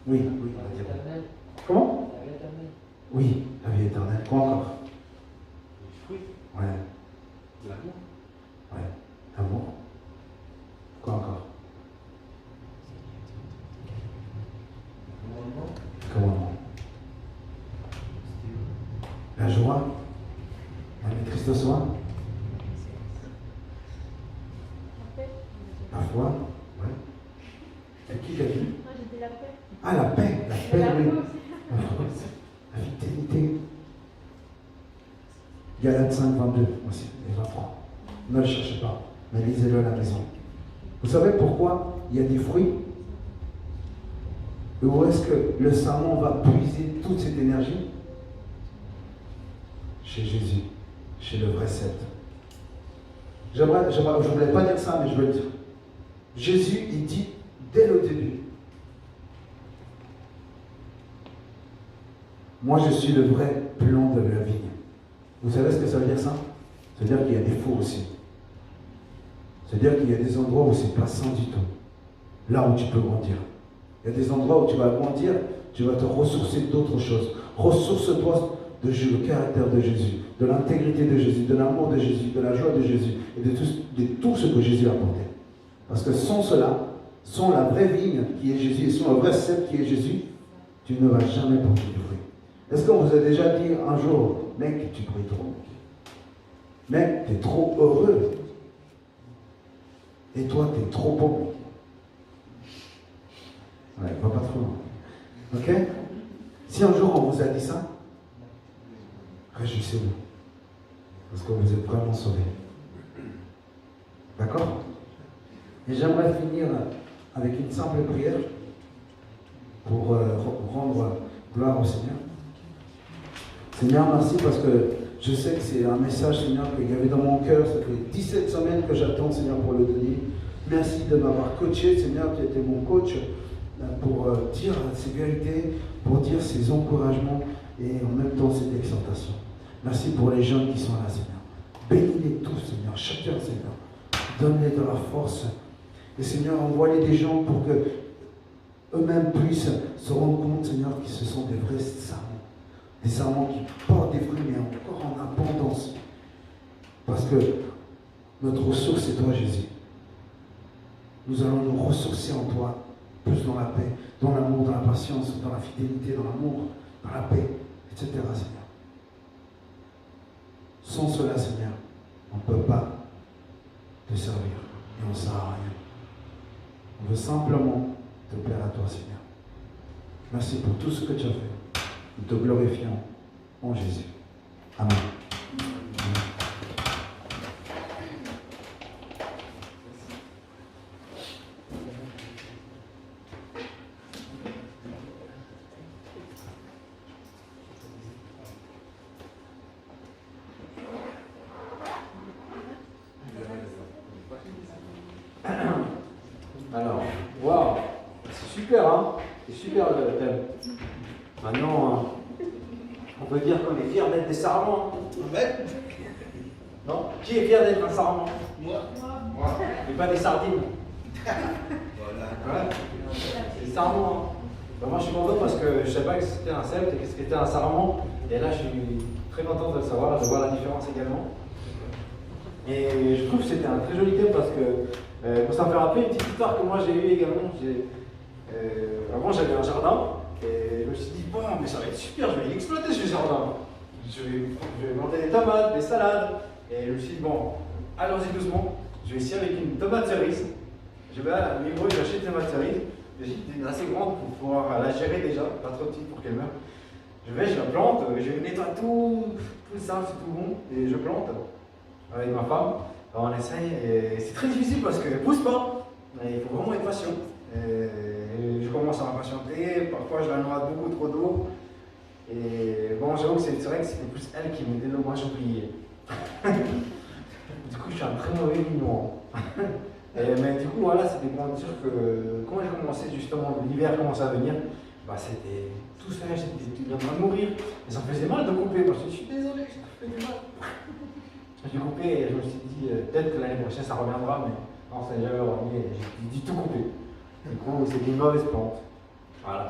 Oui, on va dire. Comment? La vie éternelle. Oui, la vie éternelle. Quoi encore? Les fruits. Ouais. L'amour. Ouais. Amour. Quoi encore? Commandement. La joie. La maîtrise de soi. La foi. Ouais. Et qui l'a dit? Moi, j'ai dit la paix. Ah, la paix. La paix, La oui. paix aussi. La fidélité. Galates 5, 22 aussi, et 23. Ne le cherchez pas, mais lisez-le à la maison. Vous savez pourquoi il y a des fruits? Où est-ce que le serment va puiser toute cette énergie? Chez Jésus, chez le vrai sceptre. Je ne voulais pas dire ça, mais je veux le dire. Jésus, il dit dès le début, moi je suis le vrai plan de la vigne. Vous savez ce que ça veut dire ça? Ça veut dire qu'il y a des faux aussi. Ça veut dire qu'il y a des endroits où c'est pas sain du tout. Là où tu peux grandir. Il y a des endroits où tu vas grandir, tu vas te ressourcer d'autres choses. Ressource-toi de le caractère de Jésus, de l'intégrité de Jésus, de l'amour de Jésus, de la joie de Jésus et de tout ce que Jésus a apporté. Parce que sans cela, sans la vraie vigne qui est Jésus et sans le vrai cep qui est Jésus, tu ne vas jamais porter du fruit. Est-ce qu'on vous a déjà dit un jour, mec, tu pries trop? Mec, tu es trop heureux. Et toi, tu es trop beau. Ouais, va pas trop loin. Ok? Si un jour on vous a dit ça, réjouissez-vous. Parce que vous êtes vraiment sauvés. D'accord? Et j'aimerais finir avec une simple prière pour rendre gloire au Seigneur. Seigneur, merci parce que je sais que c'est un message, Seigneur, qu'il y avait dans mon cœur. Ça fait 17 semaines que j'attends, Seigneur, pour le donner. Merci de m'avoir coaché, Seigneur, qui était mon coach, pour dire ces vérités, pour dire ces encouragements et en même temps cette exhortation. Merci pour les jeunes qui sont là, Seigneur. Bénis-les tous, Seigneur, chacun, Seigneur. Donne-les de la force. Et Seigneur, envoie-les des gens pour que eux-mêmes puissent se rendre compte, Seigneur, que ce sont des vrais serments. Des serments qui portent des fruits, mais encore en abondance. Parce que notre ressource, c'est toi, Jésus. Nous allons nous ressourcer en toi, plus dans la paix, dans l'amour, dans la patience, dans la fidélité, dans l'amour, dans la paix, etc., Seigneur. Sans cela, Seigneur, on ne peut pas te servir et on ne sert à rien. On veut simplement te plaire à toi, Seigneur. Merci pour tout ce que tu as fait. Nous te glorifions en Jésus. Amen. Alors, waouh, c'est super, hein? C'est super le thème. Maintenant, on peut dire qu'on est fiers d'être des sarments. Non? Qui est fier d'être un sarment? Moi. Et pas des sardines. Voilà. Ouais. C'est des sarments. Hein. Ben, moi, je suis content parce que je ne savais pas que c'était un celte et que c'était un sarment. Et là, je suis très content de le savoir, de voir la différence également. Et je trouve que c'était un très joli thème parce que ça me fait rappeler une petite histoire que moi j'ai eue également. Avant, j'avais un jardin. Et je me suis dit, bon, mais ça va être super, je vais l'exploiter ce jardin. Je vais planter des tomates, des salades. Et je me suis dit, bon, allons-y doucement. Je vais essayer avec une tomate cerise. Je vais à Migros, j'achète une tomate cerise. J'ai une assez grande pour pouvoir la gérer déjà, pas trop petite pour qu'elle meure. Je la plante, je nettoie tout ça, c'est tout bon. Et je plante avec ma femme. Alors on essaye et c'est très difficile parce qu'elle ne pousse pas. Il faut vraiment être patient. Et je commence à m'impatienter, parfois je la noie beaucoup trop d'eau. Et bon, j'avoue que c'est vrai que c'était plus elle qui m'aidait, moi j'oubliais. Du coup, je suis un très mauvais vigneron. Mais du coup, voilà, c'était pour dire que quand j'ai commencé justement, l'hiver commençait à venir, bah, c'était tout sèche, j'étais en train de mourir. Et ça me faisait mal de couper parce que je suis désolé, ça me fait mal. J'ai coupé et je me suis dit, peut-être que l'année prochaine ça reviendra, mais non, ça n'est jamais revenu et j'ai dit tout couper. Du coup, c'était une mauvaise plante. Voilà.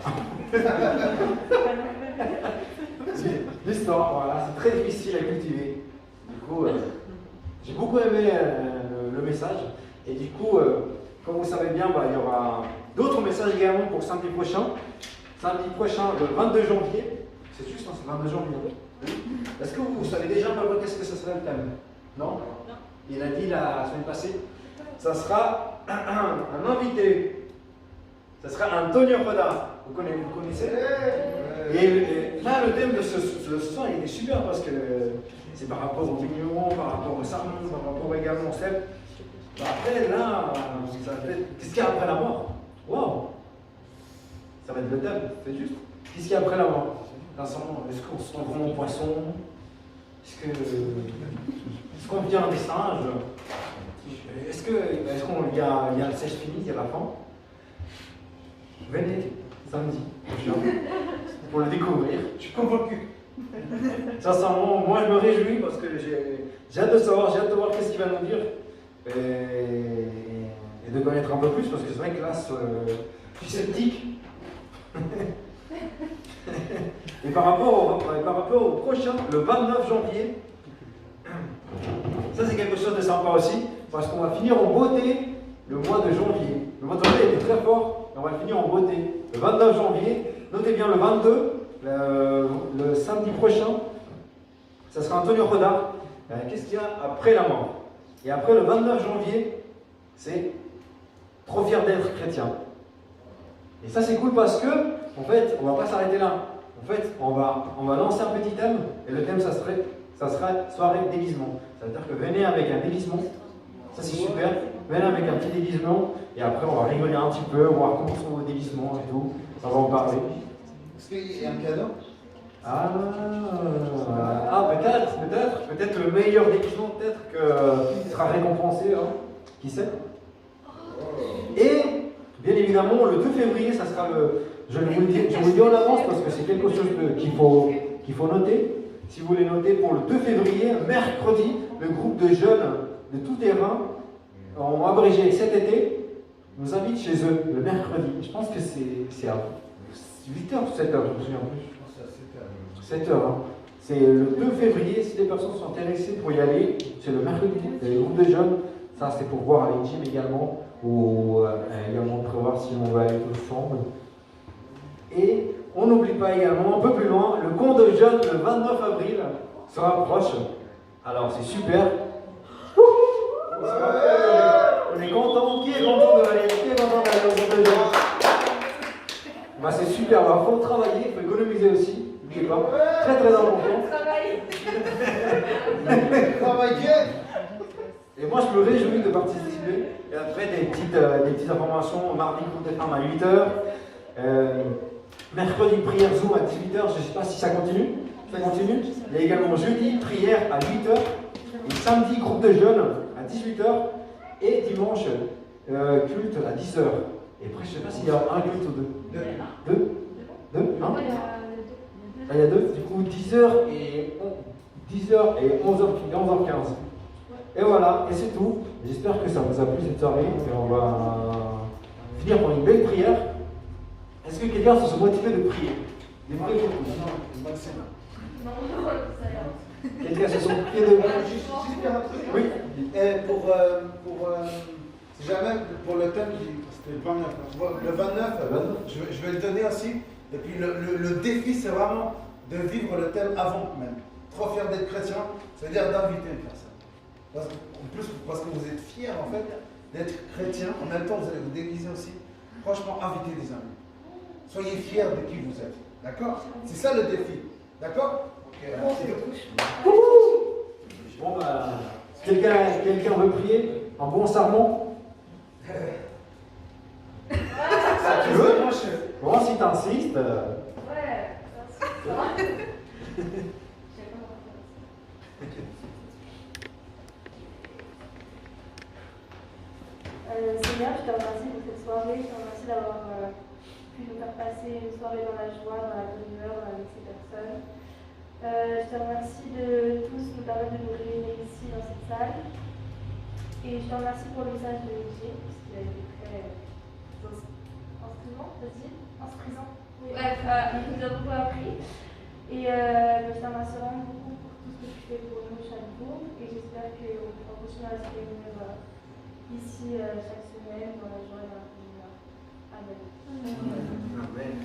L'histoire, voilà, c'est très difficile à cultiver. Du coup, j'ai beaucoup aimé le message. Et du coup, comme vous savez bien, bah, il y aura d'autres messages également pour samedi prochain. Samedi prochain, le 22 janvier. C'est juste, hein, c'est le 22 janvier. Est-ce que vous savez déjà qu'est-ce que ce sera le thème? Non? Il a dit la semaine passée. Ça sera un invité. Ça sera Antonio Roda. Vous connaissez? Et là, le thème de ce soir, il est super parce que c'est par rapport aux vignerons, par rapport aux sarments, par rapport également au cep. Après, là, ça va être qu'est-ce qu'il y a après la mort? Waouh! Ça va être le thème, c'est juste. Qu'est-ce qu'il y a après la mort? Est-ce qu'on se rend vraiment poisson? Est-ce qu'on devient des singes? Est-ce qu'il y a le sèche fini, il y a la fin? Venez samedi prochain pour le découvrir. Je suis convaincu. Sincèrement, moi je me réjouis parce que j'ai hâte de savoir, j'ai hâte de voir qu'est-ce qu'il va nous dire et de connaître un peu plus parce que c'est vrai que là, je suis sceptique. Et par rapport au prochain, le 29 janvier, ça c'est quelque chose de sympa aussi parce qu'on va finir en beauté le mois de janvier. Le mois de janvier était très fort et on va le finir en beauté. Le 29 janvier, notez bien le 22, le samedi prochain, ça sera Antonio Rodar. Qu'est-ce qu'il y a après la mort? Et après le 29 janvier, c'est trop fier d'être chrétien. Et ça c'est cool parce que, en fait, on va pas s'arrêter là. En fait, on va lancer un petit thème, et le thème ça sera soirée déguisement. C'est-à-dire que venez avec un déguisement, ça c'est super. Venez avec un petit déguisement, et après on va rigoler un petit peu, voir comment sont vos déguisements et tout. Ça va en parler. Est-ce qu'il y a un cadeau? Peut-être le meilleur déguisement, peut-être que sera récompensé, hein. Qui sait? Et bien évidemment, le 2 février, ça sera je vous le dis en avance parce que c'est quelque chose qu'il faut noter. Si vous voulez noter, pour le 2 février, mercredi, le groupe de jeunes de tout terrain, en abrégé cet été, nous invite chez eux le mercredi. Je pense que c'est à 8h ou 7h, je me souviens plus. 7h. Hein. C'est le 2 février, si les personnes sont intéressées pour y aller, c'est le mercredi, le groupe de jeunes. Ça, c'est pour voir avec Jim également, ou également prévoir si on va aller ensemble. Et on n'oublie pas également, un peu plus loin, le camp de jeunes le 29 avril se rapproche. Alors, c'est super. On est content. Qui est content d'aller au camp de jeunes? Bah, c'est super, il faut travailler, il faut économiser aussi. N'oubliez pas. Très très important. Travailler. Et moi, je me réjouis de participer. Et après, des petites informations. Mardi, groupe des femmes à 8h. Mercredi, prière Zoom à 18h. Je ne sais pas si ça continue. Ça continue. Il y a également jeudi, prière à 8h. Et samedi, groupe de jeunes à 18h. Et dimanche, culte à 10h. Et après, je ne sais pas s'il y a un culte ou deux. Deux? Non? Il y a deux. Du coup, 10h et 11h15. Et voilà, et c'est tout. J'espère que ça vous a plu cette soirée. Et on va finir par une belle prière. Est-ce que quelqu'un se sent motivé de prier? Des vrais beaucoup. Quelqu'un se sent motivé de prier? Oui. Et si jamais, pour le thème, c'était le 29, je vais le donner aussi. Et puis le défi, c'est vraiment de vivre le thème avant même. Trop fier d'être chrétien, ça veut dire d'inviter une personne. En plus, parce que vous êtes fiers en fait d'être chrétien, en même temps vous allez vous déguiser aussi. Franchement, invitez des amis. Soyez fiers de qui vous êtes. D'accord? C'est ça le défi. D'accord? Bon, bah, quelqu'un veut prier? Un bon sermon? Tu veux? Bon, si t'insistes. Seigneur, je te remercie pour cette soirée, je te remercie d'avoir pu nous faire passer une soirée dans la joie, dans la bonne humeur avec ces personnes. Je te remercie de tous nous permettre de nous réunir ici dans cette salle. Et je te remercie pour le message de Jim, parce qu'il a été très instruisant. Oui. Ouais, il nous a beaucoup appris. Et je te remercie vraiment beaucoup pour tout ce que tu fais pour nous chaque jour. Et j'espère qu'on pourra continuer à se réunir ici chaque semaine dans la joie et dans la bonne humeur. Amen. Amen.